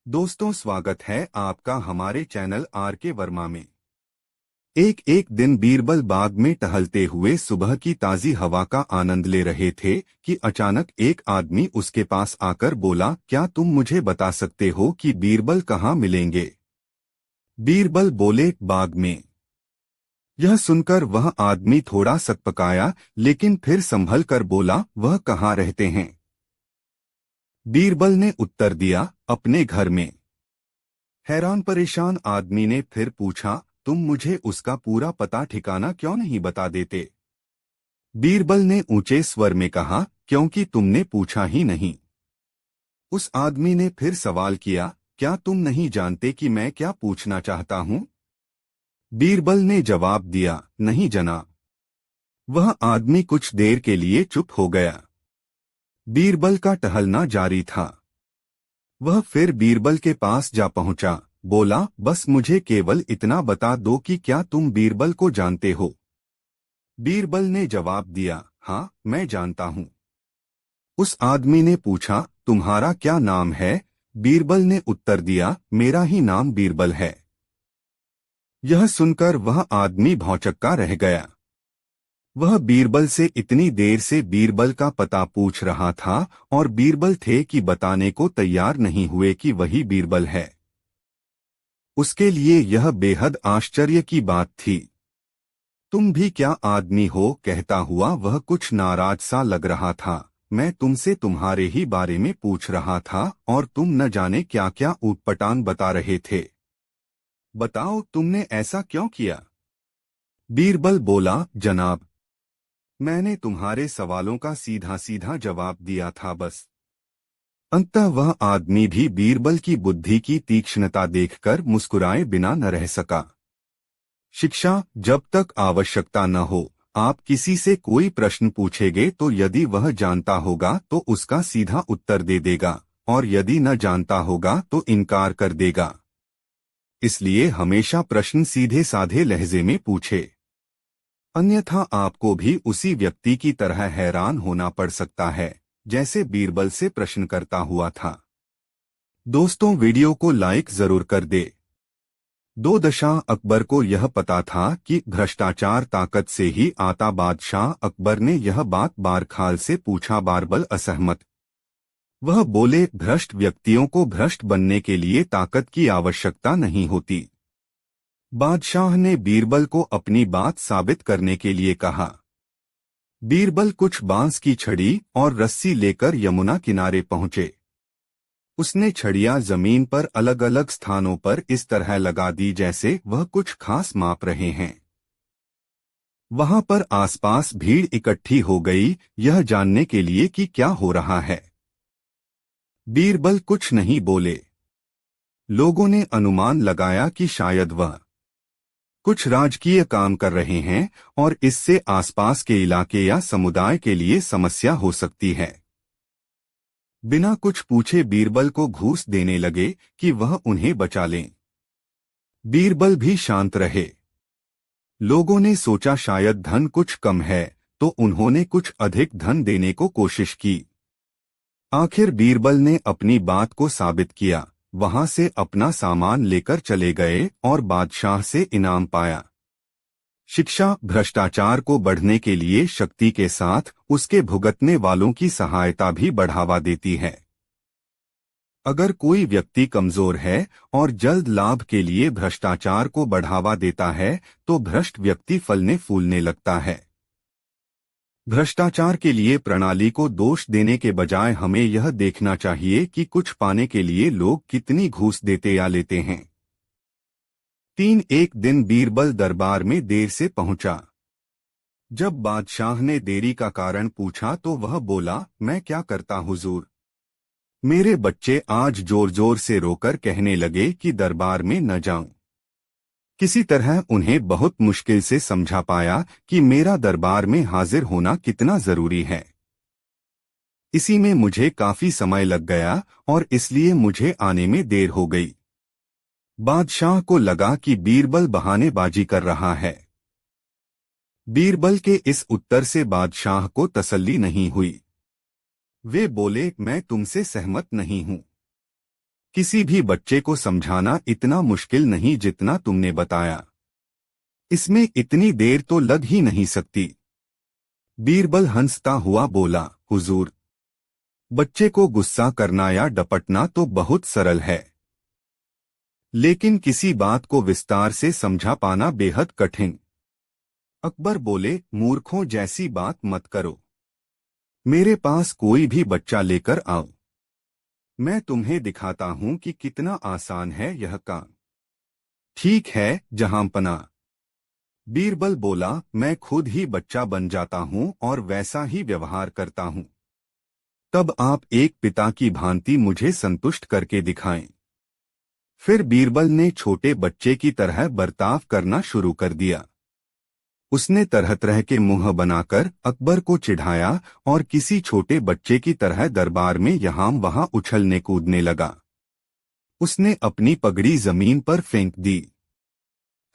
दोस्तों, स्वागत है आपका हमारे चैनल आर के वर्मा में। एक दिन बीरबल बाग में टहलते हुए सुबह की ताजी हवा का आनंद ले रहे थे कि अचानक एक आदमी उसके पास आकर बोला, क्या तुम मुझे बता सकते हो कि बीरबल कहाँ मिलेंगे? बीरबल बोले, बाग में। यह सुनकर वह आदमी थोड़ा सकपकाया, लेकिन फिर संभल कर बोला, वह कहाँ रहते हैं? बीरबल ने उत्तर दिया, अपने घर में। हैरान परेशान आदमी ने फिर पूछा, तुम मुझे उसका पूरा पता ठिकाना क्यों नहीं बता देते? बीरबल ने ऊंचे स्वर में कहा, क्योंकि तुमने पूछा ही नहीं। उस आदमी ने फिर सवाल किया, क्या तुम नहीं जानते कि मैं क्या पूछना चाहता हूँ? बीरबल ने जवाब दिया, नहीं जनाब। वह आदमी कुछ देर के लिए चुप हो गया। बीरबल का टहलना जारी था। वह फिर बीरबल के पास जा पहुंचा, बोला, बस मुझे केवल इतना बता दो कि क्या तुम बीरबल को जानते हो? बीरबल ने जवाब दिया, हाँ, मैं जानता हूँ। उस आदमी ने पूछा, तुम्हारा क्या नाम है? बीरबल ने उत्तर दिया, मेरा ही नाम बीरबल है। यह सुनकर वह आदमी भौंचक्का रह गया। वह बीरबल से इतनी देर से बीरबल का पता पूछ रहा था और बीरबल थे कि बताने को तैयार नहीं हुए कि वही बीरबल है। उसके लिए यह बेहद आश्चर्य की बात थी। तुम भी क्या आदमी हो? कहता हुआ वह कुछ नाराज सा लग रहा था। मैं तुमसे तुम्हारे ही बारे में पूछ रहा था और तुम न जाने क्या क्या ऊटपटांग बता रहे थे। बताओ, तुमने ऐसा क्यों किया? बीरबल बोला, जनाब, मैंने तुम्हारे सवालों का सीधा सीधा जवाब दिया था बस। अंततः वह आदमी भी बीरबल की बुद्धि की तीक्ष्णता देखकर मुस्कुराए बिना न रह सका। शिक्षा, जब तक आवश्यकता न हो, आप किसी से कोई प्रश्न पूछेंगे तो यदि वह जानता होगा तो उसका सीधा उत्तर दे देगा, और यदि न जानता होगा तो इनकार कर देगा। इसलिए हमेशा प्रश्न सीधे साधे लहजे में पूछे, अन्यथा आपको भी उसी व्यक्ति की तरह हैरान होना पड़ सकता है जैसे बीरबल से प्रश्न करता हुआ था। दोस्तों, वीडियो को लाइक जरूर कर दे। दो अकबर को यह पता था कि भ्रष्टाचार ताकत से ही आता। बादशाह अकबर ने यह बात बारखाल से पूछा। बीरबल असहमत। वह बोले, भ्रष्ट व्यक्तियों को भ्रष्ट बनने के लिए ताकत की आवश्यकता नहीं होती। बादशाह ने बीरबल को अपनी बात साबित करने के लिए कहा। बीरबल कुछ बांस की छड़ी और रस्सी लेकर यमुना किनारे पहुंचे। उसने छड़ियां जमीन पर अलग अलग स्थानों पर इस तरह लगा दी जैसे वह कुछ खास माप रहे हैं। वहां पर आसपास भीड़ इकट्ठी हो गई, यह जानने के लिए कि क्या हो रहा है। बीरबल कुछ नहीं बोले। लोगों ने अनुमान लगाया कि शायद वह कुछ राजकीय काम कर रहे हैं और इससे आसपास के इलाके या समुदाय के लिए समस्या हो सकती है। बिना कुछ पूछे बीरबल को घूस देने लगे कि वह उन्हें बचा लें। बीरबल भी शांत रहे। लोगों ने सोचा शायद धन कुछ कम है, तो उन्होंने कुछ अधिक धन देने को कोशिश की। आखिर बीरबल ने अपनी बात को साबित किया, वहां से अपना सामान लेकर चले गए और बादशाह से इनाम पाया। शिक्षा, भ्रष्टाचार को बढ़ने के लिए शक्ति के साथ उसके भुगतने वालों की सहायता भी बढ़ावा देती है। अगर कोई व्यक्ति कमजोर है और जल्द लाभ के लिए भ्रष्टाचार को बढ़ावा देता है तो भ्रष्ट व्यक्ति फलने फूलने लगता है। भ्रष्टाचार के लिए प्रणाली को दोष देने के बजाय हमें यह देखना चाहिए कि कुछ पाने के लिए लोग कितनी घूस देते या लेते हैं। एक दिन बीरबल दरबार में देर से पहुंचा। जब बादशाह ने देरी का कारण पूछा तो वह बोला, मैं क्या करता हुजूर। मेरे बच्चे आज जोर जोर से रोकर कहने लगे कि दरबार में न जाऊं। किसी तरह उन्हें बहुत मुश्किल से समझा पाया कि मेरा दरबार में हाजिर होना कितना जरूरी है। इसी में मुझे काफी समय लग गया और इसलिए मुझे आने में देर हो गई। बादशाह को लगा कि बीरबल बहानेबाजी कर रहा है। बीरबल के इस उत्तर से बादशाह को तसल्ली नहीं हुई। वे बोले, मैं तुमसे सहमत नहीं हूं। किसी भी बच्चे को समझाना इतना मुश्किल नहीं जितना तुमने बताया। इसमें इतनी देर तो लग ही नहीं सकती। बीरबल हंसता हुआ बोला, हुजूर, बच्चे को गुस्सा करना या डपटना तो बहुत सरल है, लेकिन किसी बात को विस्तार से समझा पाना बेहद कठिन। अकबर बोले, मूर्खों जैसी बात मत करो। मेरे पास कोई भी बच्चा लेकर आओ, मैं तुम्हें दिखाता हूं कि कितना आसान है यह काम। ठीक है जहांपना। बीरबल बोला, मैं खुद ही बच्चा बन जाता हूं और वैसा ही व्यवहार करता हूं। तब आप एक पिता की भांति मुझे संतुष्ट करके दिखाएं। फिर बीरबल ने छोटे बच्चे की तरह बर्ताव करना शुरू कर दिया। उसने तरह तरह के मुंह बनाकर अकबर को चिढ़ाया और किसी छोटे बच्चे की तरह दरबार में यहाँ वहां उछलने कूदने लगा। उसने अपनी पगड़ी जमीन पर फेंक दी।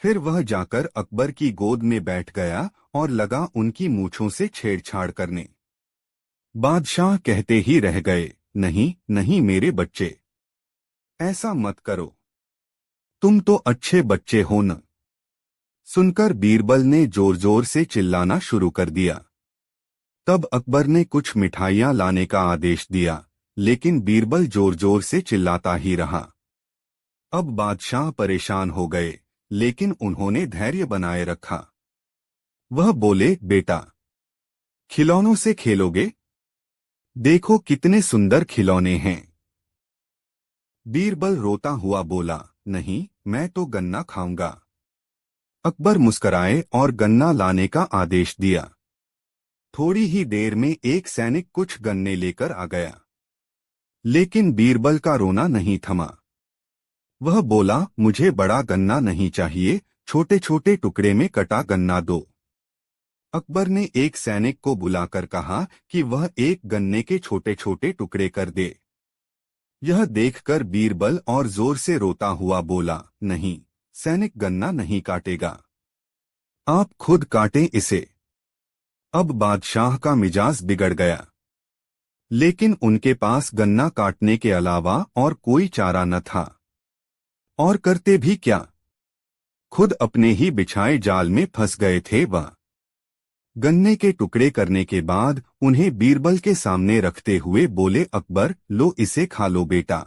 फिर वह जाकर अकबर की गोद में बैठ गया और लगा उनकी मूंछों से छेड़छाड़ करने। बादशाह कहते ही रह गए, नहीं नहीं मेरे बच्चे, ऐसा मत करो, तुम तो अच्छे बच्चे हो न। सुनकर बीरबल ने जोर जोर से चिल्लाना शुरू कर दिया। तब अकबर ने कुछ मिठाइयां लाने का आदेश दिया, लेकिन बीरबल जोर जोर से चिल्लाता ही रहा। अब बादशाह परेशान हो गए, लेकिन उन्होंने धैर्य बनाए रखा। वह बोले, बेटा, खिलौनों से खेलोगे? देखो कितने सुंदर खिलौने हैं। बीरबल रोता हुआ बोला, नहीं, मैं तो गन्ना खाऊंगा। अकबर मुस्कराए और गन्ना लाने का आदेश दिया। थोड़ी ही देर में एक सैनिक कुछ गन्ने लेकर आ गया, लेकिन बीरबल का रोना नहीं थमा। वह बोला, मुझे बड़ा गन्ना नहीं चाहिए, छोटे छोटे टुकड़े में कटा गन्ना दो। अकबर ने एक सैनिक को बुलाकर कहा कि वह एक गन्ने के छोटे छोटे टुकड़े कर दे। यह देखकर बीरबल और जोर से रोता हुआ बोला, नहीं, सैनिक गन्ना नहीं काटेगा, आप खुद काटें इसे। अब बादशाह का मिजाज बिगड़ गया, लेकिन उनके पास गन्ना काटने के अलावा और कोई चारा न था। और करते भी क्या, खुद अपने ही बिछाए जाल में फंस गए थे वह। गन्ने के टुकड़े करने के बाद उन्हें बीरबल के सामने रखते हुए बोले, अकबर, लो इसे खा लो बेटा।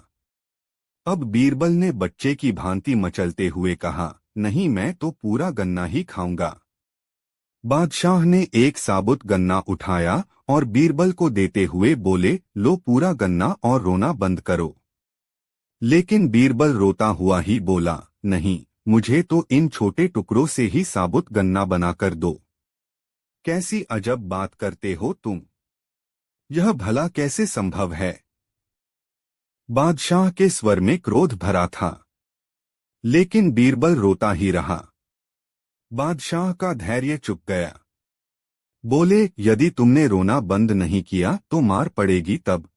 अब बीरबल ने बच्चे की भांति मचलते हुए कहा, नहीं, मैं तो पूरा गन्ना ही खाऊंगा। बादशाह ने एक साबुत गन्ना उठाया और बीरबल को देते हुए बोले, लो पूरा गन्ना और रोना बंद करो। लेकिन बीरबल रोता हुआ ही बोला, नहीं, मुझे तो इन छोटे टुकड़ों से ही साबुत गन्ना बनाकर दो। कैसी अजब बात करते हो तुम, यह भला कैसे संभव है? बादशाह के स्वर में क्रोध भरा था, लेकिन बीरबल रोता ही रहा। बादशाह का धैर्य चुक गया। बोले, यदि तुमने रोना बंद नहीं किया तो मार पड़ेगी तब।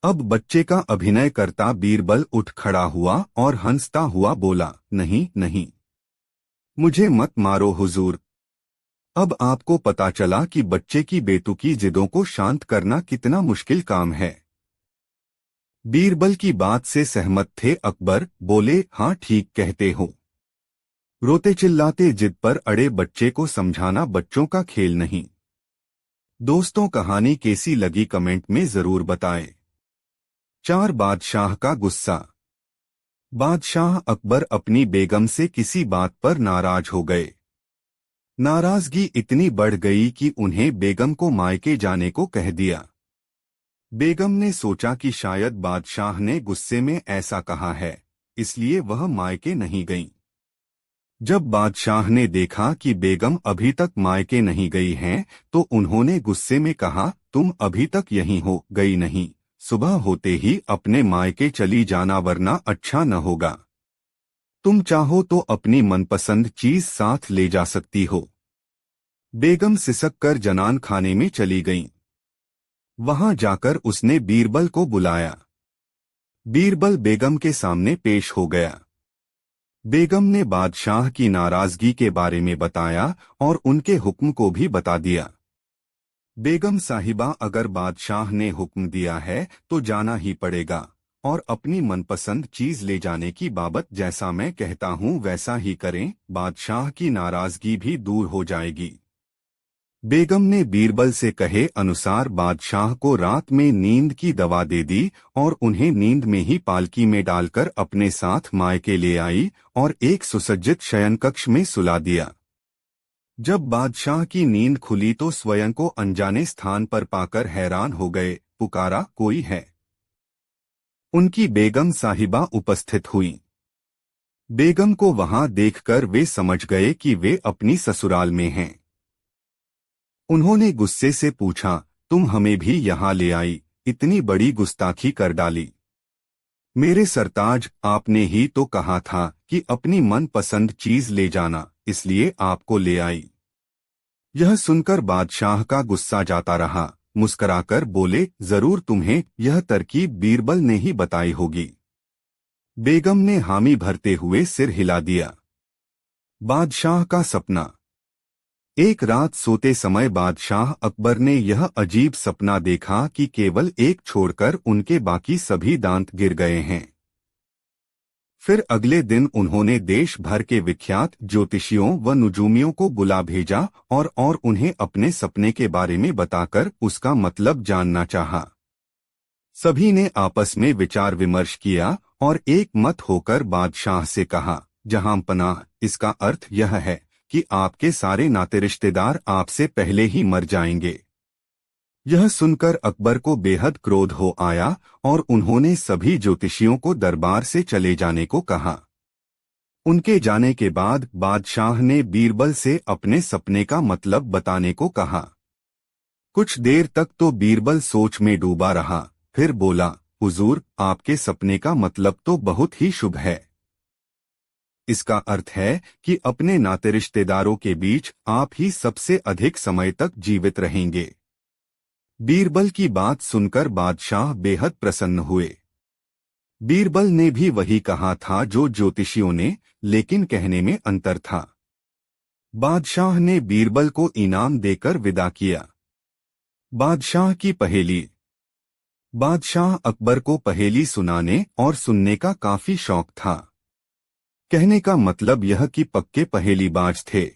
अब बच्चे का अभिनय करता बीरबल उठ खड़ा हुआ और हंसता हुआ बोला, नहीं नहीं, मुझे मत मारो हुजूर। अब आपको पता चला कि बच्चे की बेतुकी जिदों को शांत करना कितना मुश्किल काम है। बीरबल की बात से सहमत थे अकबर। बोले, हाँ ठीक कहते हो। रोते चिल्लाते जिद पर अड़े बच्चे को समझाना बच्चों का खेल नहीं। दोस्तों, कहानी कैसी लगी कमेंट में जरूर बताएं। 4 बादशाह का गुस्सा। बादशाह अकबर अपनी बेगम से किसी बात पर नाराज हो गए। नाराजगी इतनी बढ़ गई कि उन्हें बेगम को मायके जाने को कह दिया। बेगम ने सोचा कि शायद बादशाह ने गुस्से में ऐसा कहा है, इसलिए वह मायके नहीं गईं। जब बादशाह ने देखा कि बेगम अभी तक मायके नहीं गई हैं, तो उन्होंने गुस्से में कहा, तुम अभी तक यहीं हो गई नहीं, सुबह होते ही अपने मायके चली जाना वरना अच्छा न होगा। तुम चाहो तो अपनी मनपसंद चीज साथ ले जा सकती हो। बेगम सिसक कर जनान खाने में चली गईं। वहां जाकर उसने बीरबल को बुलाया। बीरबल बेगम के सामने पेश हो गया। बेगम ने बादशाह की नाराजगी के बारे में बताया और उनके हुक्म को भी बता दिया। बेगम साहिबा, अगर बादशाह ने हुक्म दिया है तो जाना ही पड़ेगा, और अपनी मनपसंद चीज ले जाने की बाबत जैसा मैं कहता हूँ वैसा ही करें, बादशाह की नाराजगी भी दूर हो जाएगी। बेगम ने बीरबल से कहे अनुसार बादशाह को रात में नींद की दवा दे दी और उन्हें नींद में ही पालकी में डालकर अपने साथ मायके ले आई और एक सुसज्जित शयन कक्ष में सुला दिया। जब बादशाह की नींद खुली तो स्वयं को अनजाने स्थान पर पाकर हैरान हो गए। पुकारा, कोई है? उनकी बेगम साहिबा उपस्थित हुई। बेगम को वहां देखकर वे समझ गए कि वे अपनी ससुराल में हैं। उन्होंने गुस्से से पूछा, तुम हमें भी यहाँ ले आई, इतनी बड़ी गुस्ताखी कर डाली। मेरे सरताज, आपने ही तो कहा था कि अपनी मनपसंद चीज ले जाना, इसलिए आपको ले आई। यह सुनकर बादशाह का गुस्सा जाता रहा। मुस्कराकर बोले, जरूर तुम्हें यह तरकीब बीरबल ने ही बताई होगी। बेगम ने हामी भरते हुए सिर हिला दिया। बादशाह का सपना। एक रात सोते समय बादशाह अकबर ने यह अजीब सपना देखा कि केवल एक छोड़कर उनके बाकी सभी दांत गिर गए हैं। फिर अगले दिन उन्होंने देश भर के विख्यात ज्योतिषियों व नुजूमियों को बुला भेजा और उन्हें अपने सपने के बारे में बताकर उसका मतलब जानना चाहा। सभी ने आपस में विचार विमर्श किया और एक मत होकर बादशाह से कहा, जहांपनाह, इसका अर्थ यह है कि आपके सारे नाते रिश्तेदार आपसे पहले ही मर जाएंगे। यह सुनकर अकबर को बेहद क्रोध हो आया और उन्होंने सभी ज्योतिषियों को दरबार से चले जाने को कहा। उनके जाने के बाद बादशाह ने बीरबल से अपने सपने का मतलब बताने को कहा। कुछ देर तक तो बीरबल सोच में डूबा रहा, फिर बोला, हुजूर, आपके सपने का मतलब तो बहुत ही शुभ है। इसका अर्थ है कि अपने नाते रिश्तेदारों के बीच आप ही सबसे अधिक समय तक जीवित रहेंगे। बीरबल की बात सुनकर बादशाह बेहद प्रसन्न हुए। बीरबल ने भी वही कहा था जो ज्योतिषियों ने, लेकिन कहने में अंतर था। बादशाह ने बीरबल को इनाम देकर विदा किया। बादशाह की पहेली। बादशाह अकबर को पहेली सुनाने और सुनने का काफी शौक था। कहने का मतलब यह कि पक्के पहेलीबाज थे।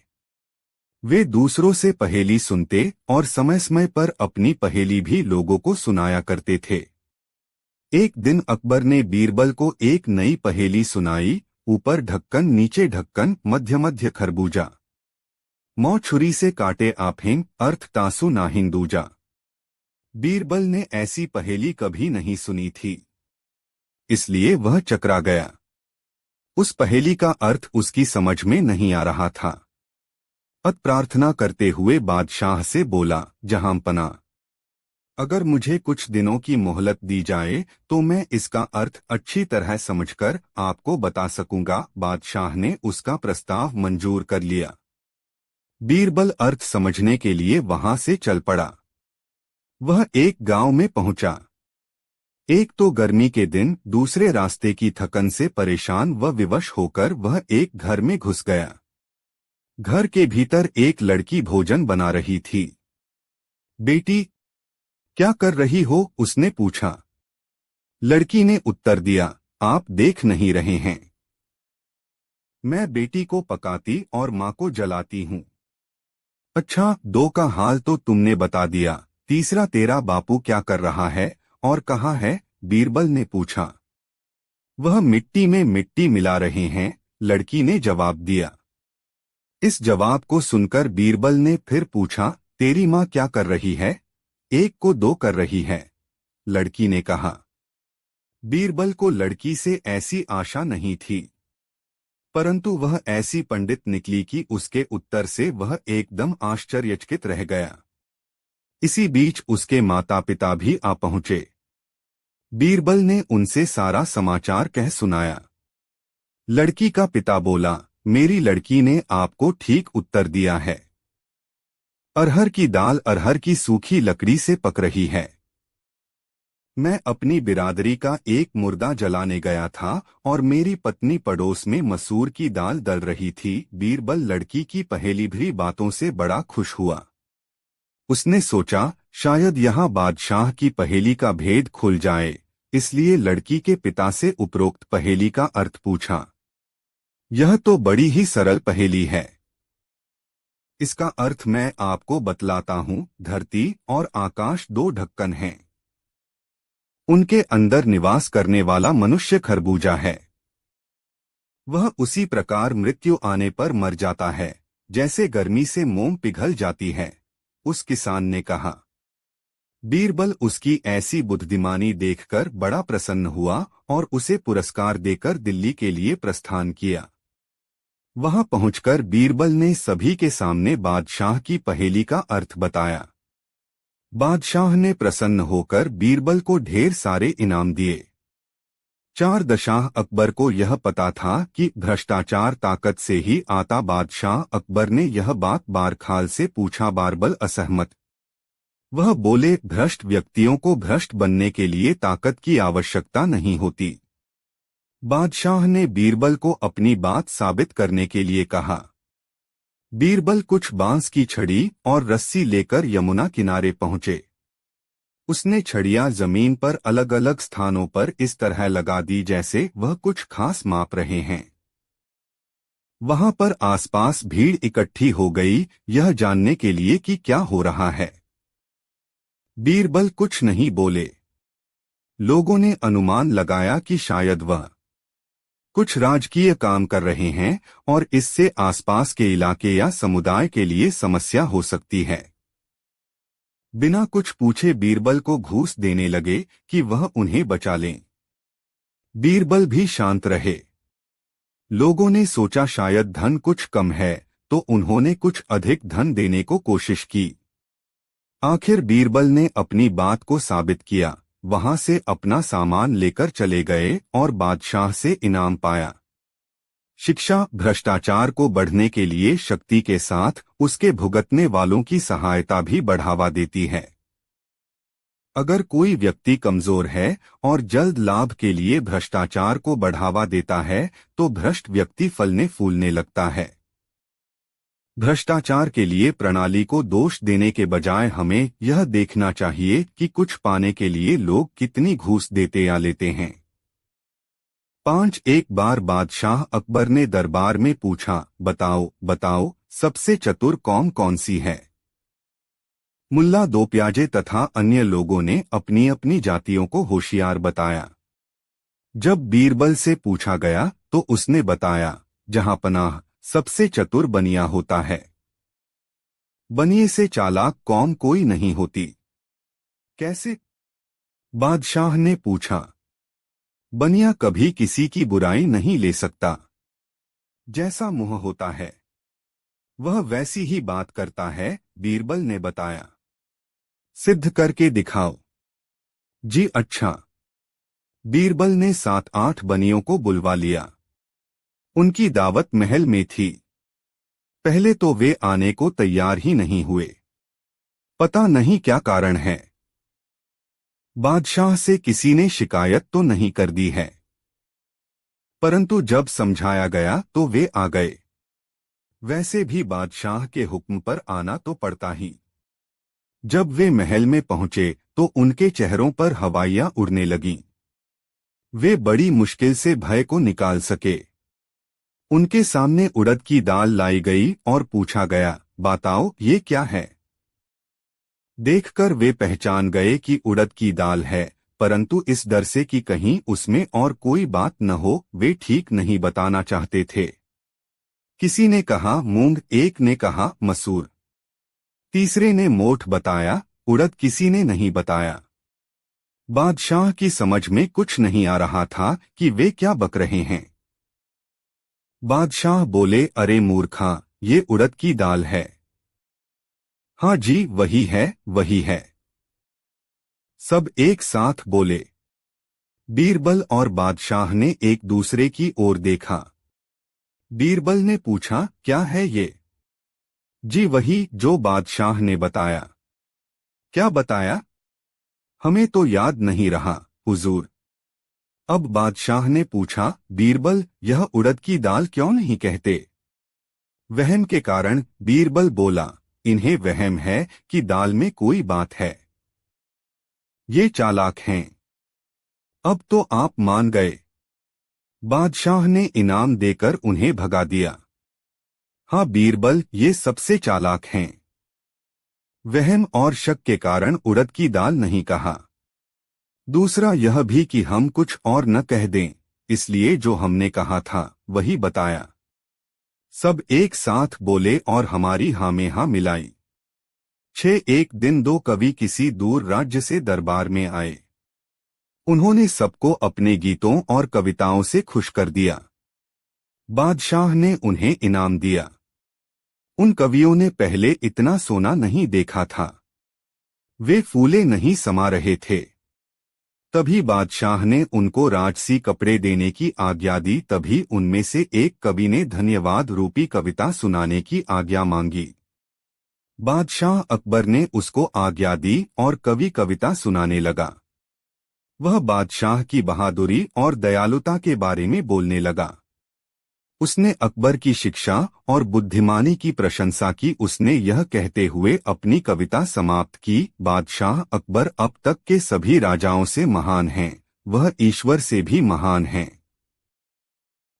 वे दूसरों से पहेली सुनते और समय समय पर अपनी पहेली भी लोगों को सुनाया करते थे। एक दिन अकबर ने बीरबल को एक नई पहेली सुनाई। ऊपर ढक्कन, नीचे ढक्कन, मध्य मध्य खरबूजा। मौ छुरी से काटे आफें, अर्थ तासु ना हिंदूजा। बीरबल ने ऐसी पहेली कभी नहीं सुनी थी, इसलिए वह चकरा गया। उस पहेली का अर्थ उसकी समझ में नहीं आ रहा था। प्रार्थना करते हुए बादशाह से बोला, जहांपना, अगर मुझे कुछ दिनों की मोहलत दी जाए तो मैं इसका अर्थ अच्छी तरह समझकर आपको बता सकूंगा। बादशाह ने उसका प्रस्ताव मंजूर कर लिया। बीरबल अर्थ समझने के लिए वहां से चल पड़ा। वह एक गांव में पहुंचा। एक तो गर्मी के दिन, दूसरे रास्ते की थकन से परेशान व विवश होकर वह एक घर में घुस गया। घर के भीतर एक लड़की भोजन बना रही थी। बेटी, क्या कर रही हो? उसने पूछा। लड़की ने उत्तर दिया, आप देख नहीं रहे हैं, मैं बेटी को पकाती और माँ को जलाती हूँ। अच्छा, दो का हाल तो तुमने बता दिया, तीसरा तेरा बापू क्या कर रहा है और कहाँ है? बीरबल ने पूछा। वह मिट्टी में मिट्टी मिला रहे हैं, लड़की ने जवाब दिया। इस जवाब को सुनकर बीरबल ने फिर पूछा, तेरी माँ क्या कर रही है? एक को दो कर रही है, लड़की ने कहा। बीरबल को लड़की से ऐसी आशा नहीं थी, परंतु वह ऐसी पंडित निकली कि उसके उत्तर से वह एकदम आश्चर्यचकित रह गया। इसी बीच उसके माता पिता भी आ पहुंचे। बीरबल ने उनसे सारा समाचार कह सुनाया। लड़की का पिता बोला, मेरी लड़की ने आपको ठीक उत्तर दिया है। अरहर की दाल अरहर की सूखी लकड़ी से पक रही है। मैं अपनी बिरादरी का एक मुर्दा जलाने गया था और मेरी पत्नी पड़ोस में मसूर की दाल दल रही थी। बीरबल लड़की की पहेली भरी बातों से बड़ा खुश हुआ। उसने सोचा, शायद यहाँ बादशाह की पहेली का भेद खुल जाए। इसलिए लड़की के पिता से उपरोक्त पहेली का अर्थ पूछा। यह तो बड़ी ही सरल पहेली है। इसका अर्थ मैं आपको बतलाता हूँ। धरती और आकाश दो ढक्कन हैं। उनके अंदर निवास करने वाला मनुष्य खरबूजा है। वह उसी प्रकार मृत्यु आने पर मर जाता है जैसे गर्मी से मोम पिघल जाती है। उस किसान ने कहा। बीरबल उसकी ऐसी बुद्धिमानी देखकर बड़ा प्रसन्न हुआ और उसे पुरस्कार देकर दिल्ली के लिए प्रस्थान किया। वहां पहुंचकर बीरबल ने सभी के सामने बादशाह की पहेली का अर्थ बताया। बादशाह ने प्रसन्न होकर बीरबल को ढेर सारे इनाम दिए। चारदशाह अकबर को यह पता था कि भ्रष्टाचार ताकत से ही आता। बादशाह अकबर ने यह बात बारखाल से पूछा। बीरबल असहमत। वह बोले, भ्रष्ट व्यक्तियों को भ्रष्ट बनने के लिए ताकत की आवश्यकता नहीं होती। बादशाह ने बीरबल को अपनी बात साबित करने के लिए कहा। बीरबल कुछ बांस की छड़ी और रस्सी लेकर यमुना किनारे पहुंचे। उसने छड़ियां जमीन पर अलग अलग स्थानों पर इस तरह लगा दी जैसे वह कुछ खास माप रहे हैं। वहां पर आसपास भीड़ इकट्ठी हो गई, यह जानने के लिए कि क्या हो रहा है। बीरबल कुछ नहीं बोले। लोगों ने अनुमान लगाया कि शायद वह कुछ राजकीय काम कर रहे हैं और इससे आसपास के इलाके या समुदाय के लिए समस्या हो सकती है। बिना कुछ पूछे बीरबल को घूस देने लगे कि वह उन्हें बचा लें। बीरबल भी शांत रहे। लोगों ने सोचा शायद धन कुछ कम है, तो उन्होंने कुछ अधिक धन देने को कोशिश की। आखिर बीरबल ने अपनी बात को साबित किया। वहां से अपना सामान लेकर चले गए और बादशाह से इनाम पाया। शिक्षा भ्रष्टाचार को बढ़ने के लिए शक्ति के साथ उसके भुगतने वालों की सहायता भी बढ़ावा देती है। अगर कोई व्यक्ति कमजोर है और जल्द लाभ के लिए भ्रष्टाचार को बढ़ावा देता है तो भ्रष्ट व्यक्ति फलने फूलने लगता है। भ्रष्टाचार के लिए प्रणाली को दोष देने के बजाय हमें यह देखना चाहिए कि कुछ पाने के लिए लोग कितनी घूस देते या लेते हैं। 5 एक बार बादशाह अकबर ने दरबार में पूछा, बताओ बताओ सबसे चतुर कौन कौन सी है। मुल्ला दो प्याजे तथा अन्य लोगों ने अपनी अपनी जातियों को होशियार बताया। जब बीरबल से पूछा गया तो उसने बताया, जहांपनाह सबसे चतुर बनिया होता है। बनिए से चालाक कौम कोई नहीं होती। कैसे? बादशाह ने पूछा। बनिया कभी किसी की बुराई नहीं ले सकता। जैसा मुंह होता है वह वैसी ही बात करता है, बीरबल ने बताया। सिद्ध करके दिखाओ। जी अच्छा। बीरबल ने 7-8 बनियों को बुलवा लिया। उनकी दावत महल में थी। पहले तो वे आने को तैयार ही नहीं हुए। पता नहीं क्या कारण है। बादशाह से किसी ने शिकायत तो नहीं कर दी है, परंतु जब समझाया गया तो वे आ गए। वैसे भी बादशाह के हुक्म पर आना तो पड़ता ही। जब वे महल में पहुंचे तो उनके चेहरों पर हवाइयां उड़ने लगीं। वे बड़ी मुश्किल से भय को निकाल सके। उनके सामने उड़द की दाल लाई गई और पूछा गया, बताओ ये क्या है। देखकर वे पहचान गए कि उड़द की दाल है, परंतु इस डर से कि कहीं उसमें और कोई बात न हो वे ठीक नहीं बताना चाहते थे। किसी ने कहा मूंग, एक ने कहा मसूर, तीसरे ने मोठ बताया, उड़द किसी ने नहीं बताया। बादशाह की समझ में कुछ नहीं आ रहा था कि वे क्या बक रहे हैं। बादशाह बोले, अरे मूर्खा, ये उड़द की दाल है। हाँ जी वही है वही है। सब एक साथ बोले। बीरबल और बादशाह ने एक दूसरे की ओर देखा। बीरबल ने पूछा, क्या है ये। जी वही जो बादशाह ने बताया। क्या बताया? हमें तो याद नहीं रहा हुजूर। अब बादशाह ने पूछा, बीरबल यह उड़द की दाल क्यों नहीं कहते। वहम के कारण बीरबल बोला, इन्हें वहम है कि दाल में कोई बात है। ये चालाक हैं। अब तो आप मान गए। बादशाह ने इनाम देकर उन्हें भगा दिया। हाँ बीरबल, ये सबसे चालाक हैं। वहम और शक के कारण उड़द की दाल नहीं कहा। दूसरा यह भी कि हम कुछ और न कह दें, इसलिए जो हमने कहा था वही बताया। सब एक साथ बोले और हमारी हाँ में हाँ मिलाई। एक दिन दो कवि किसी दूर राज्य से दरबार में आए। उन्होंने सबको अपने गीतों और कविताओं से खुश कर दिया। बादशाह ने उन्हें इनाम दिया। उन कवियों ने पहले इतना सोना नहीं देखा था। वे फूले नहीं समा रहे थे। तभी बादशाह ने उनको राजसी कपड़े देने की आज्ञा दी। तभी उनमें से एक कवि ने धन्यवाद रूपी कविता सुनाने की आज्ञा मांगी। बादशाह अकबर ने उसको आज्ञा दी और कवि कविता सुनाने लगा। वह बादशाह की बहादुरी और दयालुता के बारे में बोलने लगा। उसने अकबर की शिक्षा और बुद्धिमानी की प्रशंसा की। उसने यह कहते हुए अपनी कविता समाप्त की, बादशाह अकबर अब तक के सभी राजाओं से महान हैं, वह ईश्वर से भी महान हैं।